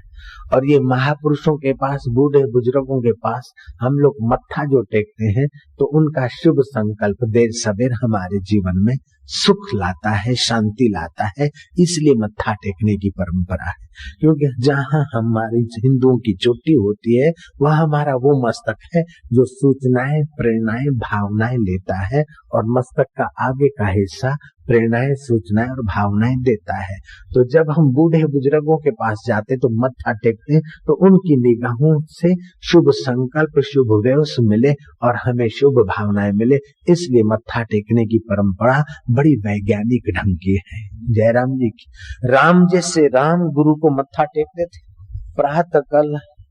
और ये महापुरुषों के पास, बूढ़े बुजुर्गों के पास हम लोग मत्था जो टेकते हैं तो उनका शुभ संकल्प देर सवेर हमारे जीवन में सुख लाता है, शांति लाता है। इसलिए मत्था टेकने की परंपरा है, क्योंकि जहां हमारी हिंदुओं की चोटी होती है वह हमारा वो मस्तक है जो सूचनाएं, प्रेरणाएं, भावनाएं लेता है, और मस्तक का आगे का हिस्सा प्रेरणाएं, सूचनाएं और भावनाएं देता है। तो जब हम बूढ़े बुजुर्गों के पास जाते तो मत्था टेकते तो उनकी निगाहों से शुभ संकल्प, शुभ व्यवस मिले और हमें शुभ भावनाएं मिले। इसलिए मत्था टेकने की परंपरा बड़ी वैज्ञानिक ढंग की है। जयराम जी की राम जैसे राम गुरु को मत्था टेकते थे।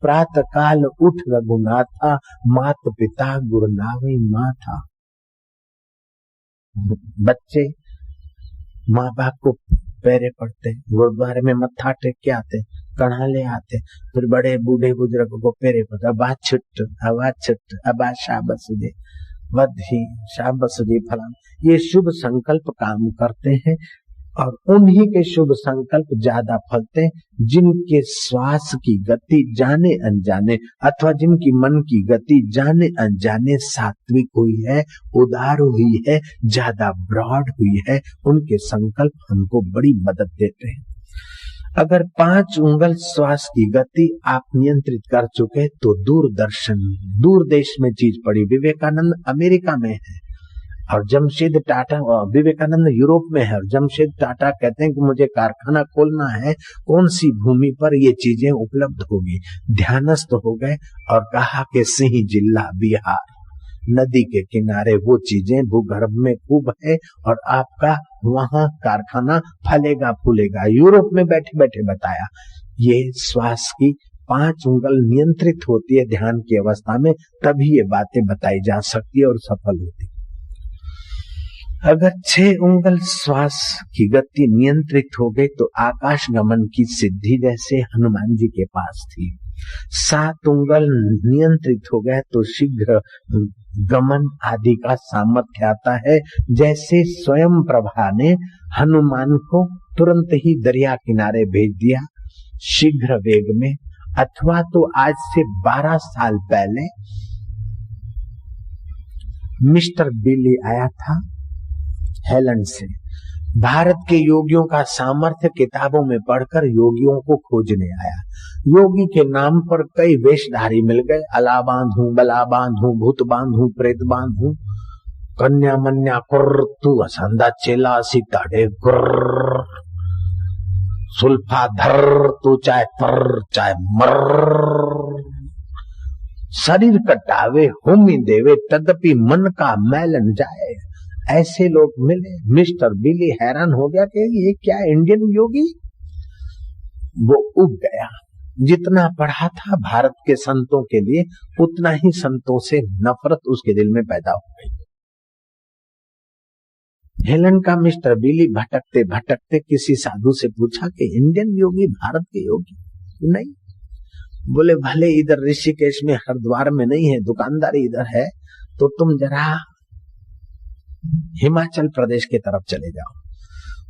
प्रातः काल उठ रघुनाथा, मात पिता गुरु नावे माथा। बच्चे माँ बाप को पैरे पड़ते, गुरुद्वारे में मत्था टेक के आते, कड़ा ले आते, फिर बड़े बूढ़े बुजुर्ग को पैरे पड़ते, अबा छुट्ट, अबा शाबस दे, वधी शाबस दे फलान। ये शुभ संकल्प काम करते हैं और उन्हीं के शुभ संकल्प ज्यादा फलते हैं जिनके श्वास की गति जाने अनजाने अथवा जिनकी मन की गति जाने अनजाने सात्विक हुई है, उदार हुई है, ज्यादा ब्रॉड हुई है। उनके संकल्प हमको बड़ी मदद देते हैं। अगर 5 उंगल श्वास की गति आप नियंत्रित कर चुके तो दूरदर्शन, दूर देश में चीज पड़ी। विवेकानंद अमेरिका में है और जमशेद टाटा, विवेकानंद यूरोप में है और जमशेद टाटा कहते हैं कि मुझे कारखाना खोलना है, कौन सी भूमि पर ये चीजें उपलब्ध होगी। ध्यानस्थ हो गए और कहा कि सिंह जिला बिहार, नदी के किनारे वो चीजें भूगर्भ में खूब है और आपका वहां कारखाना फलेगा फूलेगा। यूरोप में बैठे बैठे बताया। ये श्वास की 5 उंगल नियंत्रित होती है ध्यान की अवस्था में, तभी ये बातें बताई जा सकती है और सफल होती है। अगर 6 उंगल श्वास की गति नियंत्रित हो गई तो आकाश गमन की सिद्धि जैसे हनुमान जी के पास थी। सात उंगल नियंत्रित हो गया तो शीघ्र गमन आदि का सामर्थ्य आता है। जैसे स्वयं प्रभा ने हनुमान को तुरंत ही दरिया किनारे भेज दिया शीघ्र वेग में, अथवा तो आज से 12 साल पहले मिस्टर बिली आया था हेलन से। भारत के योगियों का सामर्थ्य किताबों में पढ़कर योगियों को खोजने आया। योगी के नाम पर कई वेशधारी मिल गए, अला बांधू, बला बांधू, भूत बांधू, प्रेत बांधू, कन्या मन्या कुर्र, तू असंदा चेला सीताड़े गुर्र, सुल्फा धर, तू चाहे तर चाहे मर, शरीर कटावे होमी देवे तदपि मन का मैलन जाए। ऐसे लोग मिले। मिस्टर बिली हैरान हो गया कि ये क्या इंडियन योगी। वो उब गया। जितना पढ़ा था भारत के संतों के लिए, उतना ही संतों से नफरत उसके दिल में पैदा हो गई। हेलन का मिस्टर बिली भटकते भटकते किसी साधु से पूछा कि इंडियन योगी भारत के योगी नहीं? बोले भले इधर ऋषिकेश में हरिद्वार में नहीं है, दुकानदारी इधर है, तो तुम जरा हिमाचल प्रदेश के तरफ चले जाओ।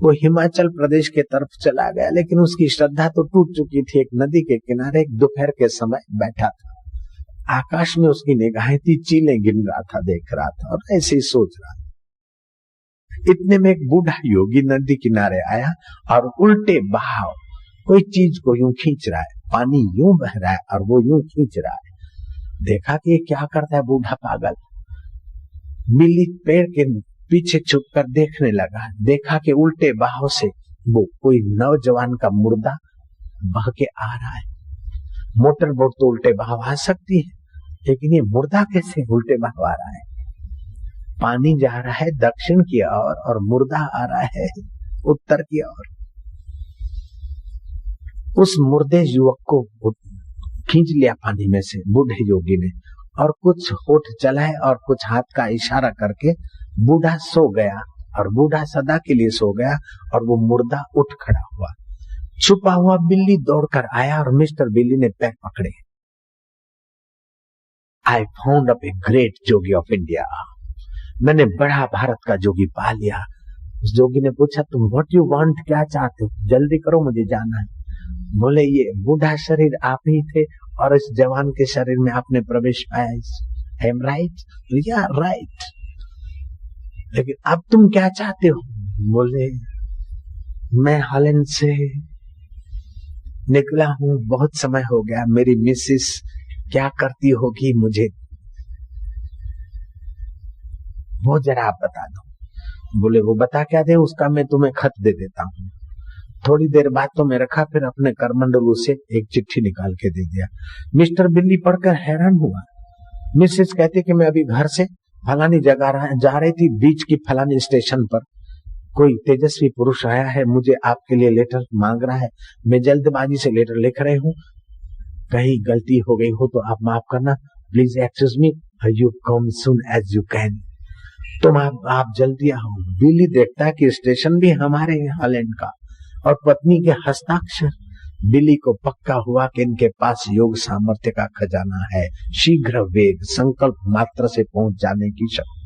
वो हिमाचल प्रदेश के तरफ चला गया, लेकिन उसकी श्रद्धा तो टूट चुकी थी। एक नदी के किनारे एक दोपहर के समय बैठा था। आकाश में उसकी निगाहें थी, चीलें गिन रहा था, देख रहा था और ऐसे ही सोच रहा था। इतने में एक बूढ़ा योगी नदी किनारे आया और उल्टे बहाव कोई चीज को यूं खींच रहा है। पानी यूं बह रहा है और वो यूं खींच रहा है। देखा कि ये क्या करता है बूढ़ा पागल। बिल्ली पेड़ के पीछे छुपकर देखने लगा। देखा कि उल्टे बहाव से वो कोई नौजवान का मुर्दा बह के आ रहा है। मोटर बोट तो उल्टे बहाव आ सकती है, लेकिन ये मुर्दा कैसे उल्टे बहाव आ रहा है? पानी जा रहा है दक्षिण की ओर और मुर्दा आ रहा है उत्तर की ओर। उस मुर्दे युवक को खींच लिया पानी में से बूढ़े योगी ने, और कुछ होठ चलाए और कुछ हाथ का इशारा करके बूढ़ा सो गया। और बूढ़ा सदा के लिए सो गया और वो मुर्दा उठ खड़ा हुआ। छुपा हुआ बिल्ली दौड़कर आया और मिस्टर बिल्ली ने पैर पकड़े। I found up a great Jogi of India. मैंने बड़ा भारत का जोगी पा लिया। उस जोगी ने पूछा, तुम व्हाट यू वांट, क्या चाहते हो? जल्दी करो, मुझे जाना है। बोले, ये बूढ़ा शरीर आप ही थे और इस जवान के शरीर में आपने प्रवेश पाया। I am right? या राइट। लेकिन अब तुम क्या चाहते हो? बोले, मैं हॉलैंड से निकला हूं, बहुत समय हो गया। मेरी मिसेस क्या करती होगी मुझे वो जरा आप बता दो। बोले, वो बता क्या दे, उसका मैं तुम्हें खत दे देता हूँ। थोड़ी देर बाद तो मैं रखा, फिर अपने करमंडलू से एक चिट्ठी निकाल के दे दिया। मिस्टर बिल्ली पढ़कर हैरान हुआ। मिसेस कहती कि मैं अभी घर से फलानी जगह जा रही थी, बीच की फलानी स्टेशन पर कोई तेजस्वी पुरुष आया है, मुझे आपके लिए लेटर मांग रहा है। मैं जल्दबाजी से लेटर लिख रही हूँ, कहीं गलती हो गई हो तो आप माफ करना। Please excuse me, you come soon as you can. तुम आप जल्दी आओ। बिल्ली देखता है कि स्टेशन भी हमारे हॉलैंड का और पत्नी के हस्ताक्षर। बिल्ली को पक्का हुआ कि इनके पास योग सामर्थ्य का खजाना है, शीघ्र वेग, संकल्प मात्र से पहुंच जाने की शक्ति।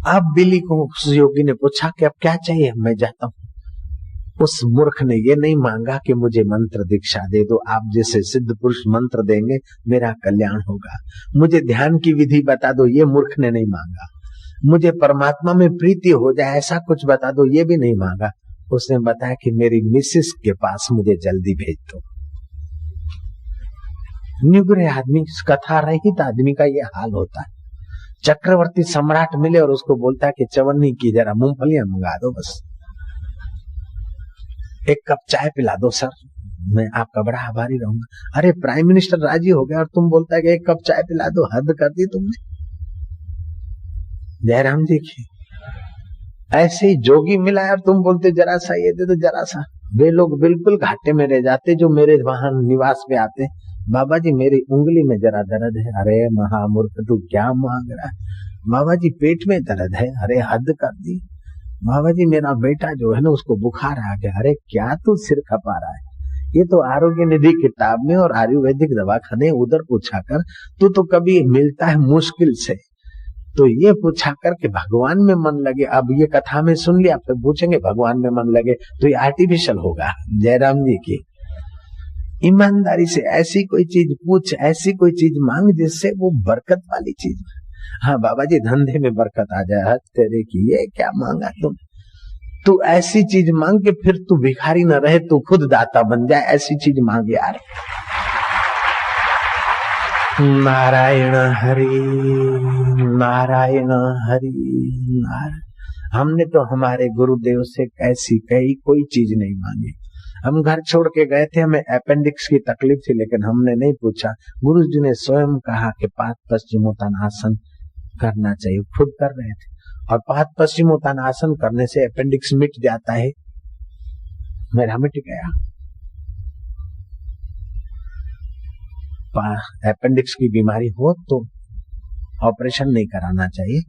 अब बिल्ली को उस योगी ने पूछा कि अब क्या चाहिए, मैं जाता हूं। उस मूर्ख ने ये नहीं मांगा कि मुझे मंत्र दीक्षा दे दो, आप जैसे सिद्ध पुरुष मंत्र देंगे मेरा कल्याण होगा। मुझे ध्यान की विधि बता दो, ये मूर्ख ने नहीं मांगा। मुझे परमात्मा में प्रीति हो जाए ऐसा कुछ बता दो, ये भी नहीं मांगा। उसने बताया कि मेरी मिसेस के पास मुझे जल्दी भेज दो। निगुरे आदमी, कथा रहित आदमी का ये हाल होता है। चक्रवर्ती सम्राट मिले और उसको बोलता है कि चवन्नी की जरा मूंगफलियां मंगा दो, बस एक कप चाय पिला दो सर, मैं आपका बड़ा आभारी रहूंगा। अरे प्राइम मिनिस्टर राजी हो गया और तुम बोलता है कि एक कप चाय पिला दो, हद कर दी तुमने। जयराम जी की ऐसे ही जोगी मिला और तुम बोलते जरा सा ये दे दो, जरा सा। वे लोग बिल्कुल घाटे में रह जाते जो मेरे वहां निवास पे आते। बाबा जी मेरी उंगली में जरा दर्द है। अरे महामूर्ख, तू क्या मांग रहा है? बाबा जी पेट में दर्द है। अरे हद कर दी। बाबा जी मेरा बेटा जो है ना उसको बुखार आ गया। अरे क्या तू सिर खपा रहा है? ये तो आरोग्य निधि किताब में और आयुर्वेदिक दवाखाने उधर पूछा कर, तो कभी मिलता है मुश्किल से। तो ये पूछा कर कि भगवान में मन लगे। अब ये कथा में सुन लिया, फिर पूछेंगे भगवान में मन लगे, तो ये आर्टिफिशियल होगा। जयराम जी की ईमानदारी से ऐसी कोई चीज पूछ, ऐसी कोई चीज मांग जिससे वो बरकत वाली चीज। हाँ बाबा जी धंधे में बरकत आ जाए, तेरे की ये क्या मांगा तुम? तू ऐसी चीज मांग के फिर तू भिखारी न रहे, तू खुद दाता बन जाए, ऐसी चीज मांग यार। नारायण हरि नारायण हरि नारायण। हमने तो हमारे गुरुदेव से ऐसी कोई चीज नहीं मांगी। हम घर छोड़ के गए थे, हमें अपेंडिक्स की तकलीफ थी, लेकिन हमने नहीं पूछा। गुरु जी ने स्वयं कहा कि पाद पश्चिमोत्तानासन करना चाहिए, खुद कर रहे थे। और पाद पश्चिमोत्तानासन करने से अपेंडिक्स मिट जाता है। मेरा मिट गया। अपेंडिक्स की बीमारी हो तो ऑपरेशन नहीं कराना चाहिए।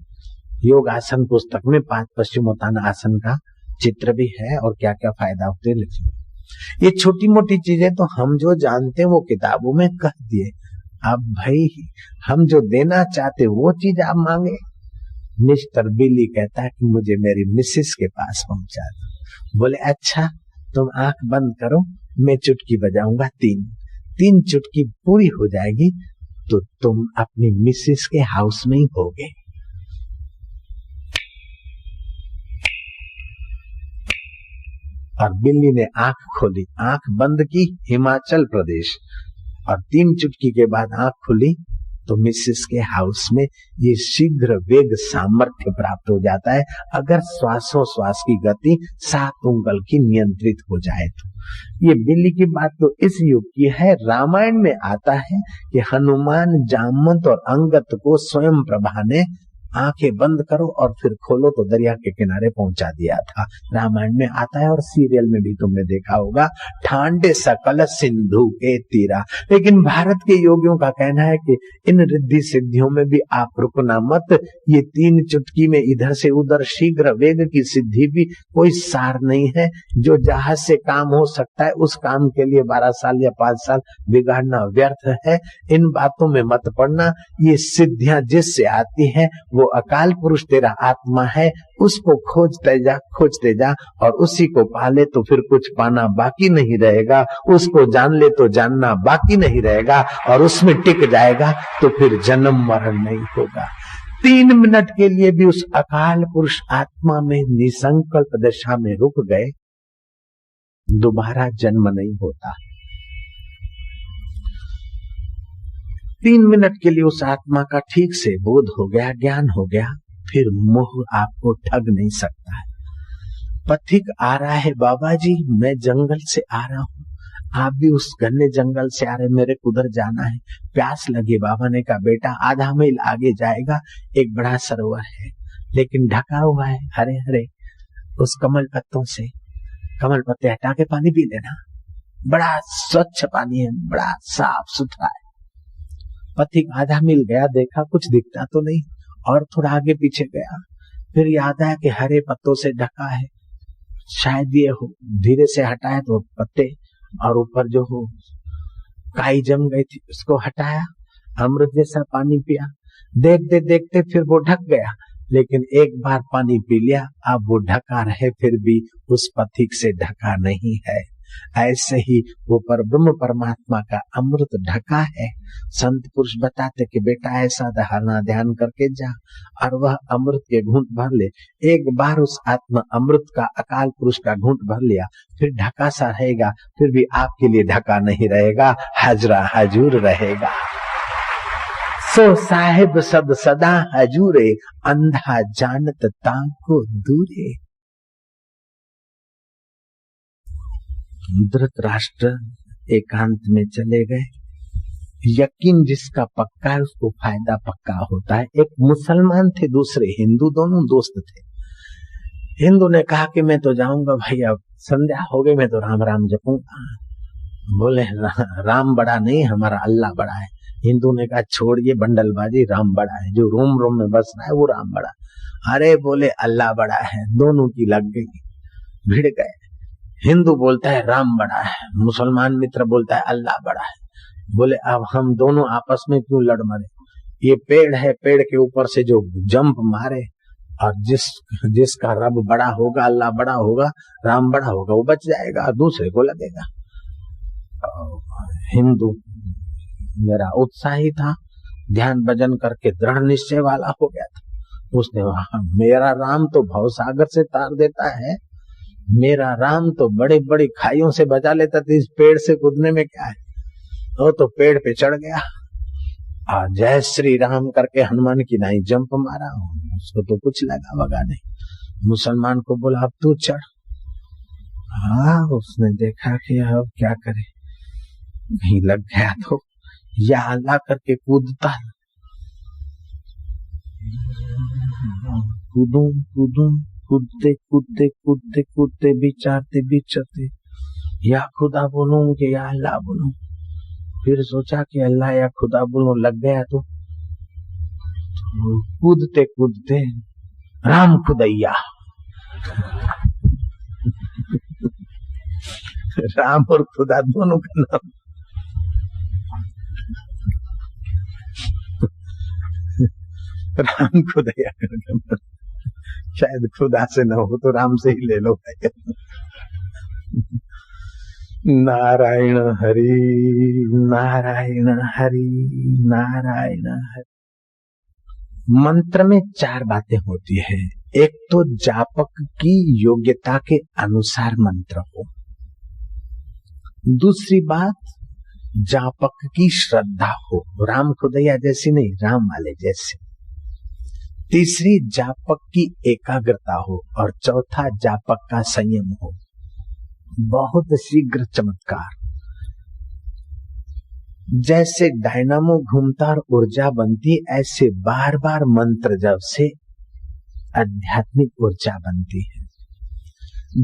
योग आसन पुस्तक में पाद पश्चिमोत्तानासन का चित्र भी है और क्या क्या फायदा होते हैं लिखे। ये छोटी मोटी चीजें तो हम जो जानते हैं वो किताबों में कह दिए। अब भाई हम जो देना चाहते वो चीज आप मांगे। मिस्टर बिली कहता है कि मुझे मेरी मिसेस के पास पहुंचा दो। बोले अच्छा तुम आंख बंद करो, मैं चुटकी बजाऊंगा, तीन चुटकी पूरी हो जाएगी तो तुम अपनी मिसेस के हाउस में ही होगे। और बिल्ली ने आंख खोली, आंख बंद की, हिमाचल प्रदेश, और 3 चुटकी के बाद आंख खुली तो मिसेस के हाउस में ये शीघ्र वेग सामर्थ्य प्राप्त हो जाता है, अगर श्वासोश्वास की गति 7 उंगल की नियंत्रित हो जाए तो। ये बिल्ली की बात तो इस युग की है। रामायण में आता है कि हनुमान जामवंत और अंगद को स्वयं प्रभा ने आंखें बंद करो और फिर खोलो तो दरिया के किनारे पहुंचा दिया था। रामायण में आता है और सीरियल में भी तुमने देखा होगा, ठांडे सकल सिंधु के तीरा। लेकिन भारत के योगियों का कहना है कि इन रिद्धि सिद्धियों में भी आप रुकना मत। ये 3 चुटकी में इधर से उधर शीघ्र वेग की सिद्धि भी कोई सार नहीं है। जो जहाज से काम हो सकता है उस काम के लिए 12 साल या 5 साल बिगाड़ना व्यर्थ है। इन बातों में मत पड़ना। ये सिद्धियां जिससे आती है वो अकाल पुरुष तेरा आत्मा है, उसको खोजते जा और उसी को पाले तो फिर कुछ पाना बाकी नहीं रहेगा। उसको जान ले तो जानना बाकी नहीं रहेगा और उसमें टिक जाएगा तो फिर जन्म मरण नहीं होगा। 3 मिनट के लिए भी उस अकाल पुरुष आत्मा में निसंकल्प दशा में रुक गए, दोबारा जन्म नहीं होता। 3 मिनट के लिए उस आत्मा का ठीक से बोध हो गया, ज्ञान हो गया, फिर मोह आपको ठग नहीं सकता है। पथिक आ रहा है, बाबा जी मैं जंगल से आ रहा हूँ, आप भी उस घने जंगल से आ रहे, मेरे को उधर जाना है, प्यास लगी। बाबा ने कहा बेटा आधा मील आगे जाएगा, एक बड़ा सरोवर है लेकिन ढका हुआ है हरे हरे उस कमल पत्तों से। कमल पत्ते हटा के पानी पी लेना, बड़ा स्वच्छ पानी है, बड़ा साफ सुथरा है। पथिक आधा मील गया, देखा कुछ दिखता तो नहीं, और थोड़ा आगे पीछे गया, फिर याद आया कि हरे पत्तों से ढका है, शायद ये हो। धीरे से हटाया तो पत्ते और ऊपर जो हो काई जम गई थी उसको हटाया, अमृत जैसा पानी पिया। देखते देखते फिर वो ढक गया, लेकिन एक बार पानी पी लिया, अब वो ढका रहे फिर भी उस पथिक से ढका नहीं है। ऐसे ही वो परब्रह्म परमात्मा का अमृत ढका है। संत पुरुष बताते कि बेटा ऐसा धारणा ध्यान करके जा और वह अमृत के घूंट भर ले। एक बार उस आत्मा अमृत का अकाल पुरुष का घूंट भर लिया, फिर ढका सा रहेगा, फिर भी आपके लिए ढका नहीं रहेगा, हाजरा हजूर रहेगा। सो साहिब सद सदा हजूरे, अंधा जानत ताको दूरे। धृतराष्ट्र एकांत में चले गए। यकीन जिसका पक्का है उसको फायदा पक्का होता है। एक मुसलमान थे, दूसरे हिंदू, दोनों दोस्त थे। हिंदू ने कहा कि मैं तो जाऊंगा भाई, अब संध्या हो गई, मैं तो राम राम जपूंगा। बोले राम बड़ा नहीं, हमारा अल्लाह बड़ा है। हिंदू ने कहा छोड़िए बंडलबाजी, राम बड़ा है, जो रोम रोम में बस रहा है वो राम बड़ा। अरे बोले अल्लाह बड़ा है। दोनों की लग गई, भिड़ गए। हिंदू बोलता है राम बड़ा है, मुसलमान मित्र बोलता है अल्लाह बड़ा है। बोले अब हम दोनों आपस में क्यों लड़ मरे? ये पेड़ है, पेड़ के ऊपर से जो जंप मारे और जिसका रब बड़ा होगा, अल्लाह बड़ा होगा, राम बड़ा होगा, वो बच जाएगा, दूसरे को लगेगा। हिंदू मेरा उत्साही था, ध्यान भजन करके दृढ़ निश्चय वाला हो गया था। उसने मेरा राम तो भवसागर से तार देता है, मेरा राम तो बड़े बड़ी खाइयों से बचा लेता था, इस पेड़ से कूदने में क्या है? वो तो पेड़ पे चढ़ गया और जय श्री राम करके हनुमान की नाई जंप मारा, उसको तो कुछ लगा वगा नहीं। मुसलमान को बोला अब तू चढ़। हाँ, उसने देखा कि अब क्या करे, कहीं लग गया तो या अल्लाह करके कूदता। कूदूं कूदूं कूदते कूदते कूदते कूदते विचारते विचरते या खुदा बोलूं कि या अल्लाह बोलूं। फिर सोचा कि अल्लाह या खुदा बोलूं, लग गया तो कूदते कूदते राम खुदैया। राम और खुदा दोनों का नाम। राम खुदैया करके, शायद खुदा से न हो तो राम से ही ले लो भाई। नारायण हरि नारायण हरि नारायण हरि। मंत्र में 4 बातें होती है। एक तो जापक की योग्यता के अनुसार मंत्र हो, दूसरी बात जापक की श्रद्धा हो, राम खुदैया जैसी नहीं, राम वाले जैसे, तीसरी जापक की एकाग्रता हो और चौथा जापक का संयम हो। बहुत शीघ्र चमत्कार, जैसे डायनामो घूमता और ऊर्जा बनती, ऐसे बार बार मंत्र जब से आध्यात्मिक ऊर्जा बनती है।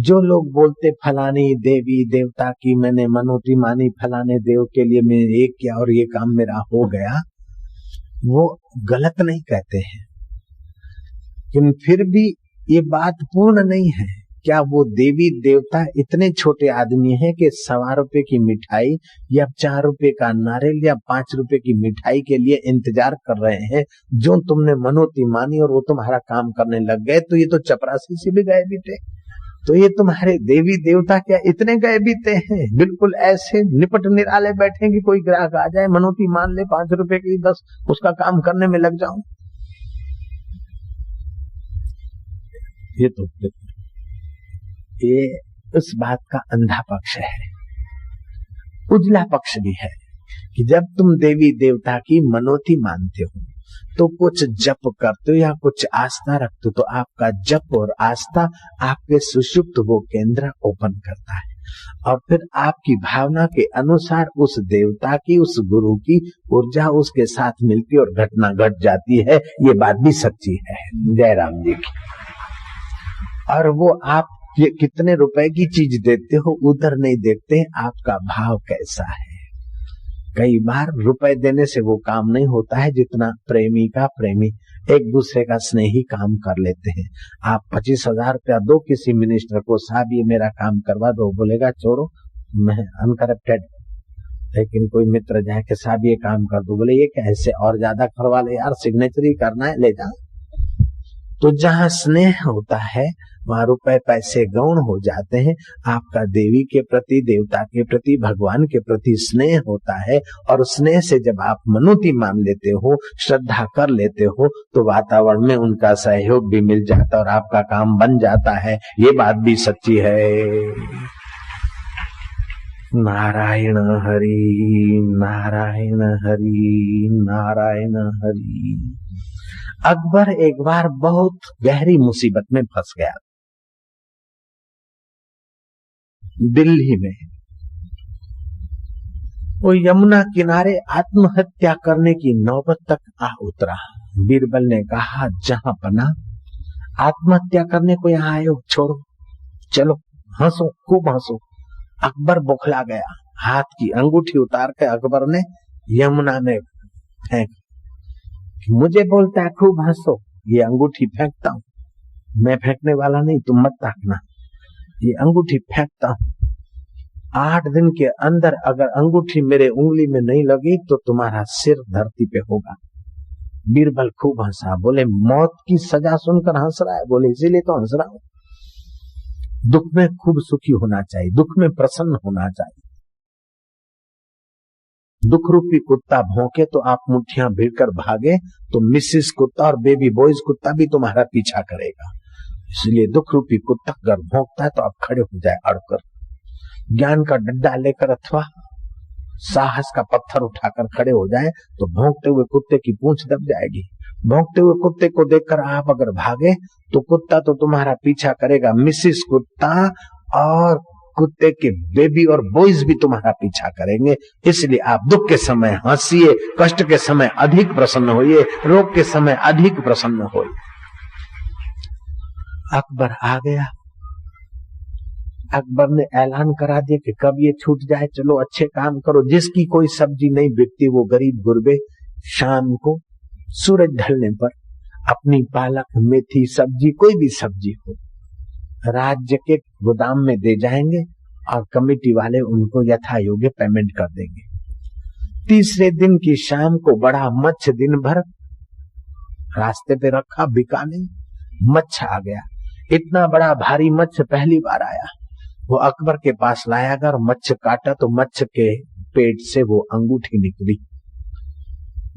जो लोग बोलते फलानी देवी देवता की मैंने मनोती मानी, फलाने देव के लिए मैं ये किया और ये काम मेरा हो गया, वो गलत नहीं कहते हैं, लेकिन फिर भी ये बात पूर्ण नहीं है। क्या वो देवी देवता इतने छोटे आदमी हैं कि 1.25 रुपए की मिठाई या 4 रुपए का नारियल या 5 रुपए की मिठाई के लिए इंतजार कर रहे हैं? जो तुमने मनोती मानी और वो तुम्हारा काम करने लग गए, तो ये तो चपरासी से भी गए बीते, तो ये तुम्हारे देवी देवता क्या इतने गए बीते हैं? बिल्कुल ऐसे निपट निराले बैठे कि कोई ग्राहक आ जाए, मनोती मान ले 5 रुपए की, बस उसका काम करने में लग जाऊं। ये उस बात का अंधा पक्ष है। उजला पक्ष भी है कि जब तुम देवी देवता की मनोती मानते हो तो कुछ जप करते हो या कुछ आस्था रखते हो, तो आपका जप और आस्था आपके सुषुप्त वो केंद्र ओपन करता है और फिर आपकी भावना के अनुसार उस देवता की, उस गुरु की ऊर्जा उसके साथ मिलती और घटना घट जाती है। ये बात भी सच्ची है जय राम जी की। और वो आप ये कितने रुपए की चीज देते हो उधर नहीं देखते आपका भाव कैसा है। कई बार रुपए देने से वो काम नहीं होता है जितना प्रेमी का प्रेमी एक दूसरे का स्नेही काम कर लेते हैं। आप 25,000 रुपया दो किसी मिनिस्टर को, साहब ये मेरा काम करवा दो, बोलेगा छोड़ो मैं अनकरप्टेड। लेकिन कोई मित्र जाए कि साहब ये काम कर दो, बोले ये कैसे और ज्यादा करवा ले यार, सिग्नेचर ही करना है, ले जा। तो जहाँ स्नेह होता है वहां रुपए पैसे गौण हो जाते हैं। आपका देवी के प्रति, देवता के प्रति, भगवान के प्रति स्नेह होता है और स्नेह से जब आप मनोती मान लेते हो, श्रद्धा कर लेते हो, तो वातावरण में उनका सहयोग भी मिल जाता है और आपका काम बन जाता है। ये बात भी सच्ची है। नारायण हरि नारायण हरि नारायण हरि। अकबर एक बार बहुत गहरी मुसीबत में फंस गया। दिल्ली में वो यमुना किनारे आत्महत्या करने की नौबत तक आ उतरा। बीरबल ने कहा जहां पना आत्महत्या करने को यहाँ आए हो, छोड़ो, चलो हंसो, खूब हंसो। अकबर बौखला गया, हाथ की अंगूठी उतार के अकबर ने यमुना में फेंक। मुझे बोलता है खूब हंसो, ये अंगूठी फेंकता हूं, मैं फेंकने वाला नहीं, तुम मत ताकना। ये अंगूठी फेंकता हूं, 8 दिन के अंदर अगर अंगूठी मेरे उंगली में नहीं लगी तो तुम्हारा सिर धरती पे होगा। बीरबल खूब हंसा, बोले मौत की सजा सुनकर हंस रहा है? बोले इसीलिए तो हंस रहा हूं। दुख में खूब सुखी होना चाहिए, दुख में प्रसन्न होना चाहिए। दुख रूपी कुत्ता भौंके तो आप मुट्ठियां भीड़कर भागे तो मिसिस कुत्ता और बेबी बॉयज कुत्ता भी तुम्हारा पीछा करेगा। इसलिए दुख रूपी कुत्ता अगर भौंकता है तो आप खड़े हो जाए अड़कर, ज्ञान का डंडा लेकर अथवा साहस का पत्थर उठाकर खड़े हो जाए तो भौंकते हुए कुत्ते की पूंछ दब जाएगी। भौंकते हुए कुत्ते को देखकर आप अगर भागे तो कुत्ता तो तुम्हारा पीछा करेगा, मिसिस कुत्ता और कुत्ते के बेबी और बॉयज भी तुम्हारा पीछा करेंगे। इसलिए आप दुख के समय हंसिए, कष्ट के समय अधिक प्रसन्न होइए, रोग के समय अधिक प्रसन्न होइए। अकबर आ गया, अकबर ने ऐलान करा दिया कि कब ये छूट जाए, चलो अच्छे काम करो। जिसकी कोई सब्जी नहीं बिकती वो गरीब गुरबे शाम को सूरज ढलने पर अपनी पालक, मेथी, सब्जी, कोई भी सब्जी हो राज्य के गोदाम में दे जाएंगे और कमेटी वाले उनको यथा योग्य पेमेंट कर देंगे। तीसरे दिन की शाम को बड़ा मच्छ दिन भर रास्ते पे रखा, बिका नहीं, मच्छ आ गया। इतना बड़ा भारी मच्छ पहली बार आया। वो अकबर के पास लाया गया और मच्छ काटा तो मच्छ के पेट से वो अंगूठी निकली।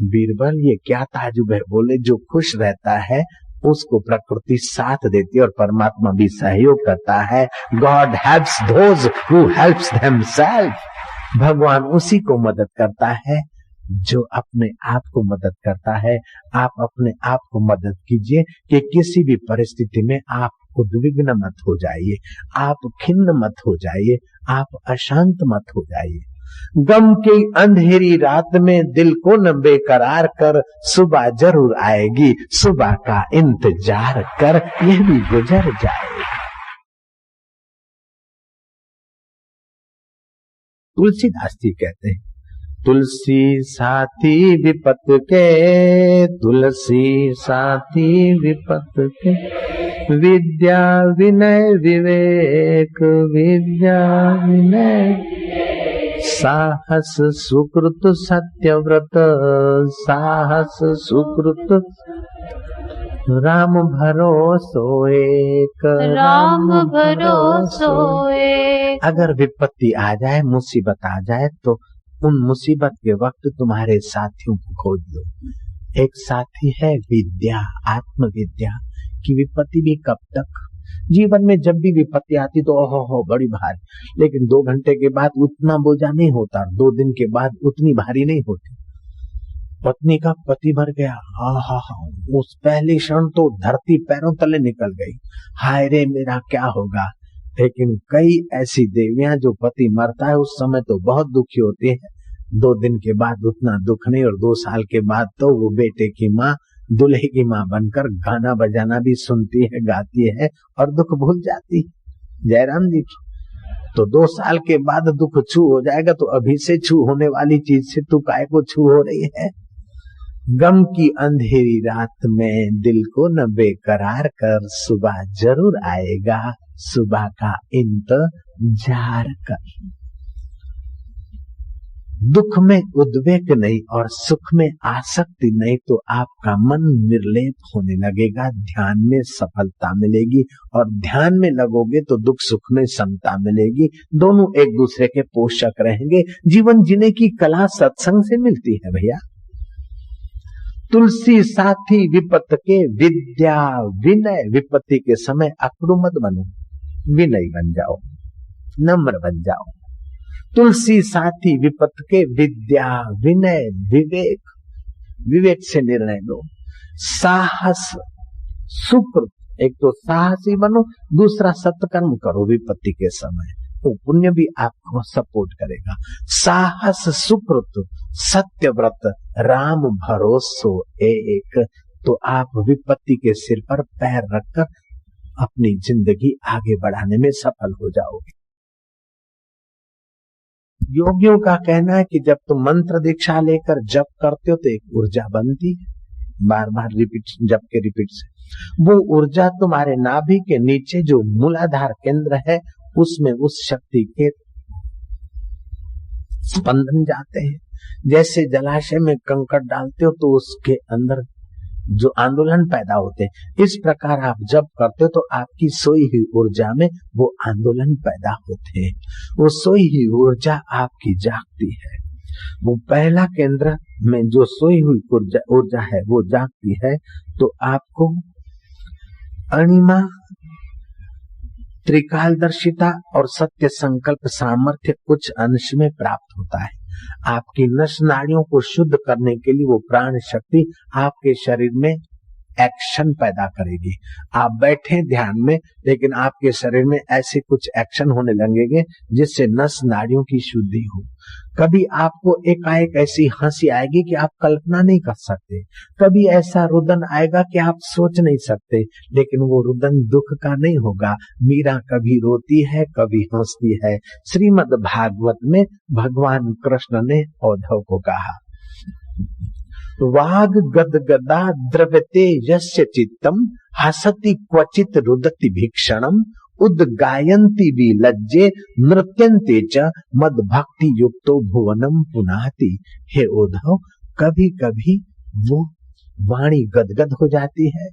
बीरबल ये क्या ताजुब है? बोले जो खुश रहता है उसको प्रकृति साथ देती है और परमात्मा भी सहयोग करता है। God helps those who helps themselves. भगवान उसी को मदद करता है जो अपने आप को मदद करता है। आप अपने आप को मदद कीजिए कि किसी भी परिस्थिति में आप उद्विग्न मत हो जाइए, आप खिन्न मत हो जाइए, आप अशांत मत हो जाइए। गम की अंधेरी रात में दिल को न बेकरार कर, सुबह जरूर आएगी, सुबह का इंतजार कर, यह भी गुजर जाएगा। तुलसीदास जी कहते हैं, तुलसी साथी विपत के, तुलसी साथी विपत के, विद्या विनय विवेक, विद्या विनय साहस सुकृत सत्यव्रत, साहस सुकृत राम भरोसो एक, राम भरोसो एक। अगर विपत्ति आ जाए, मुसीबत आ जाए तो उन मुसीबत के वक्त तुम्हारे साथियों को खोज लो। एक साथी है विद्या, आत्म विद्या की। विपत्ति भी कब तक? जीवन में जब भी विपत्ति आती तो ओहो बड़ी भारी, लेकिन 2 घंटे के बाद उतना बोझा नहीं होता, 2 दिन के बाद उतनी भारी नहीं होती। पत्नी का पति मर गया, हा, उस पहले क्षण तो धरती पैरों तले निकल गई, हाय रे मेरा क्या होगा। लेकिन कई ऐसी देवियां जो पति मरता है उस समय तो बहुत दुखी होती है, 2 दिन के बाद उतना दुख नहीं, और 2 साल के बाद तो वो बेटे की माँ, दूल्हे की माँ बनकर गाना बजाना भी सुनती है, गाती है और दुख भूल जाती है। जयराम जी की तो 2 साल के बाद दुख छू हो जाएगा, तो अभी से छू होने वाली चीज से तू काय को छू हो रही है। गम की अंधेरी रात में दिल को न बेकरार कर, सुबह जरूर आएगा, सुबह का इंतजार कर। दुख में उद्वेग नहीं और सुख में आसक्ति नहीं तो आपका मन निर्लेप होने लगेगा, ध्यान में सफलता मिलेगी, और ध्यान में लगोगे तो दुख सुख में समता मिलेगी, दोनों एक दूसरे के पोषक रहेंगे। जीवन जीने की कला सत्संग से मिलती है भैया। तुलसी साथी विपत के, विद्या विनय, विपत्ति के समय अकड़ू मत बनो, विनय बन जाओ, नम्र बन जाओ। तुलसी साथी विपत के, विद्या विनय विवेक, विवेक से निर्णय लो। साहस सुकृत, एक तो साहसी बनो, दूसरा सत्कर्म करो विपत्ति के समय, तो पुण्य भी आपको सपोर्ट करेगा। साहस सुकृत सत्यव्रत राम भरोसो एक, तो आप विपत्ति के सिर पर पैर रखकर अपनी जिंदगी आगे बढ़ाने में सफल हो जाओगे। योगियों का कहना है कि जब तुम मंत्र दीक्षा लेकर जप करते हो तो एक ऊर्जा बनती है, बार बार रिपीट, जप के रिपीट से वो ऊर्जा तुम्हारे नाभि के नीचे जो मूलाधार केंद्र है उसमें उस शक्ति के स्पंदन जाते हैं। जैसे जलाशय में कंकड़ डालते हो तो उसके अंदर जो आंदोलन पैदा होते हैं, इस प्रकार आप जब करते हो तो आपकी सोई हुई ऊर्जा में वो आंदोलन पैदा होते हैं। वो सोई हुई ऊर्जा आपकी जागती है। वो पहला केंद्र में जो सोई हुई ऊर्जा है वो जागती है तो आपको अणिमा, त्रिकालदर्शिता और सत्य संकल्प सामर्थ्य कुछ अंश में प्राप्त होता है। आपकी नस नाड़ियों को शुद्ध करने के लिए वो प्राण शक्ति आपके शरीर में एक्शन पैदा करेगी। आप बैठे ध्यान में, लेकिन आपके शरीर में ऐसे कुछ एक्शन होने लगेंगे जिससे नस नाड़ियों की शुद्धि हो। कभी आपको एकाएक ऐसी हंसी आएगी कि आप कल्पना नहीं कर सकते, कभी ऐसा रुदन आएगा कि आप सोच नहीं सकते, लेकिन वो रुदन दुख का नहीं होगा। मीरा कभी रोती है कभी हंसती है। श्रीमद् भागवत में भगवान कृष्ण ने उद्धव को कहा, वाग गदगदा द्रव्यते यस्य चित्तम हसति क्वचित रुदति भीक्षणम उद्गायन्ति विलज्जे नृत्यन्ते च मद भक्ति युक्तो भुवनम पुनाति। हे उद्धव, कभी कभी वो वाणी गदगद हो जाती है,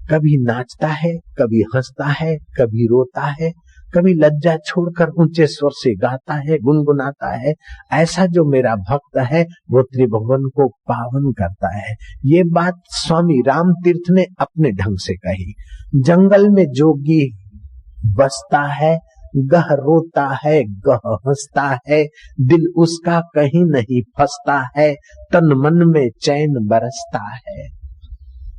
कभी नाचता है, कभी हंसता है, कभी रोता है, कभी लज्जा छोड़कर ऊंचे स्वर से गाता है, गुनगुनाता है। ऐसा जो मेरा भक्त है वो त्रिभुवन को पावन करता है। ये बात स्वामी राम तीर्थ ने अपने ढंग से कही। जंगल में जोगी बसता है, गह रोता है, गह हंसता है, दिल उसका कहीं नहीं फंसता है, तन मन में चैन बरसता है।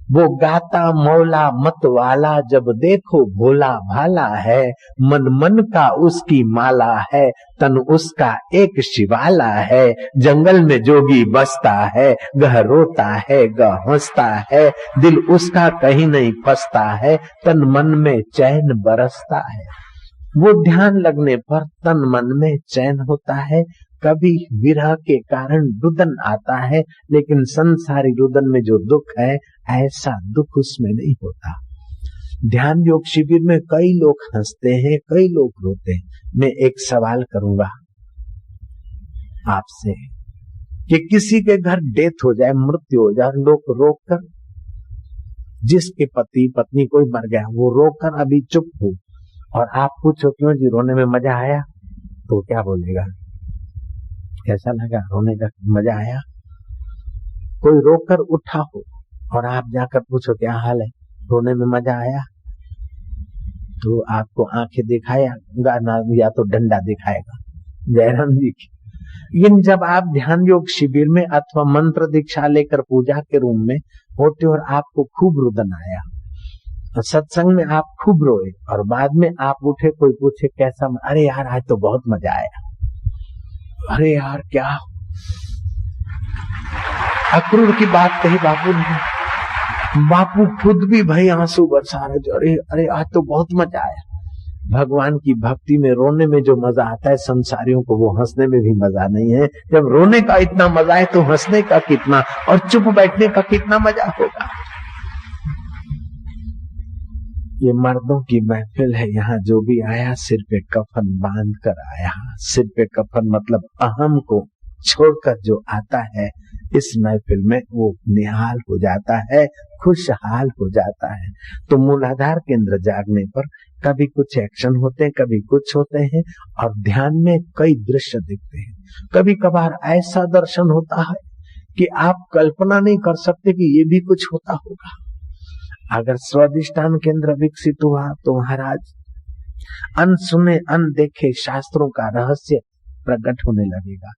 वो गाता मौला मत वाला, जब देखो भोला भाला है, मन मन का उसकी माला है, तन उसका एक शिवाला है। जंगल में जोगी बसता है, गह रोता है, गह हंसता है, दिल उसका कहीं नहीं फंसता है, तन मन में चैन बरसता है। वो ध्यान लगने पर तन मन में चैन होता है। कभी विरह के कारण रुदन आता है, लेकिन संसारी रुदन में जो दुख है ऐसा दुख उसमें नहीं होता। ध्यान योग शिविर में कई लोग हंसते हैं, कई लोग रोते हैं। मैं एक सवाल करूंगा आपसे कि किसी के घर डेथ हो जाए, मृत्यु हो जाए, लोग रोककर, जिसके पति पत्नी कोई मर गया वो रोककर अभी चुप हो और आप पूछो क्यों जी रोने में मजा आया, तो क्या बोलेगा? कैसा लगा? रोने का मजा आया? कोई रोकर उठा हो और आप जाकर पूछो क्या हाल है, रोने में मजा आया, तो आपको आंखें दिखाएगा ना या तो डंडा दिखाएगा। जयराम जी की। लेकिन जब आप ध्यान योग शिविर में अथवा मंत्र दीक्षा लेकर पूजा के रूम में होते और आपको खूब रुदन आया, सत्संग में आप खूब रोए और बाद में आप उठे, कोई पूछे कैसा, अरे यार आज तो बहुत मजा आया, अरे यार क्या अक्रूर की बात कही बापू ने, बापू खुद भी भाई आंसू बरसा रहे, अरे अरे आज तो बहुत मजा आया। भगवान की भक्ति में रोने में जो मजा आता है, संसारियों को वो हंसने में भी मजा नहीं है। जब रोने का इतना मजा है तो हंसने का कितना और चुप बैठने का कितना मजा होगा। ये मर्दों की महफिल है, यहाँ जो भी आया सिर पे कफन बांध कर आया। सिर पे कफन मतलब अहम को छोड़कर जो आता है इस महफिल में वो निहाल हो जाता है, खुशहाल हो जाता है। तो मूलाधार केंद्र जागने पर कभी कुछ एक्शन होते हैं, कभी कुछ होते हैं और ध्यान में कई दृश्य दिखते हैं। कभी कभार ऐसा दर्शन होता है कि आप कल्पना नहीं कर सकते कि ये भी कुछ होता होगा। अगर स्वाधिष्ठान केंद्र विकसित हुआ तो महाराज अनसुने अनदेखे शास्त्रों का रहस्य प्रकट होने लगेगा।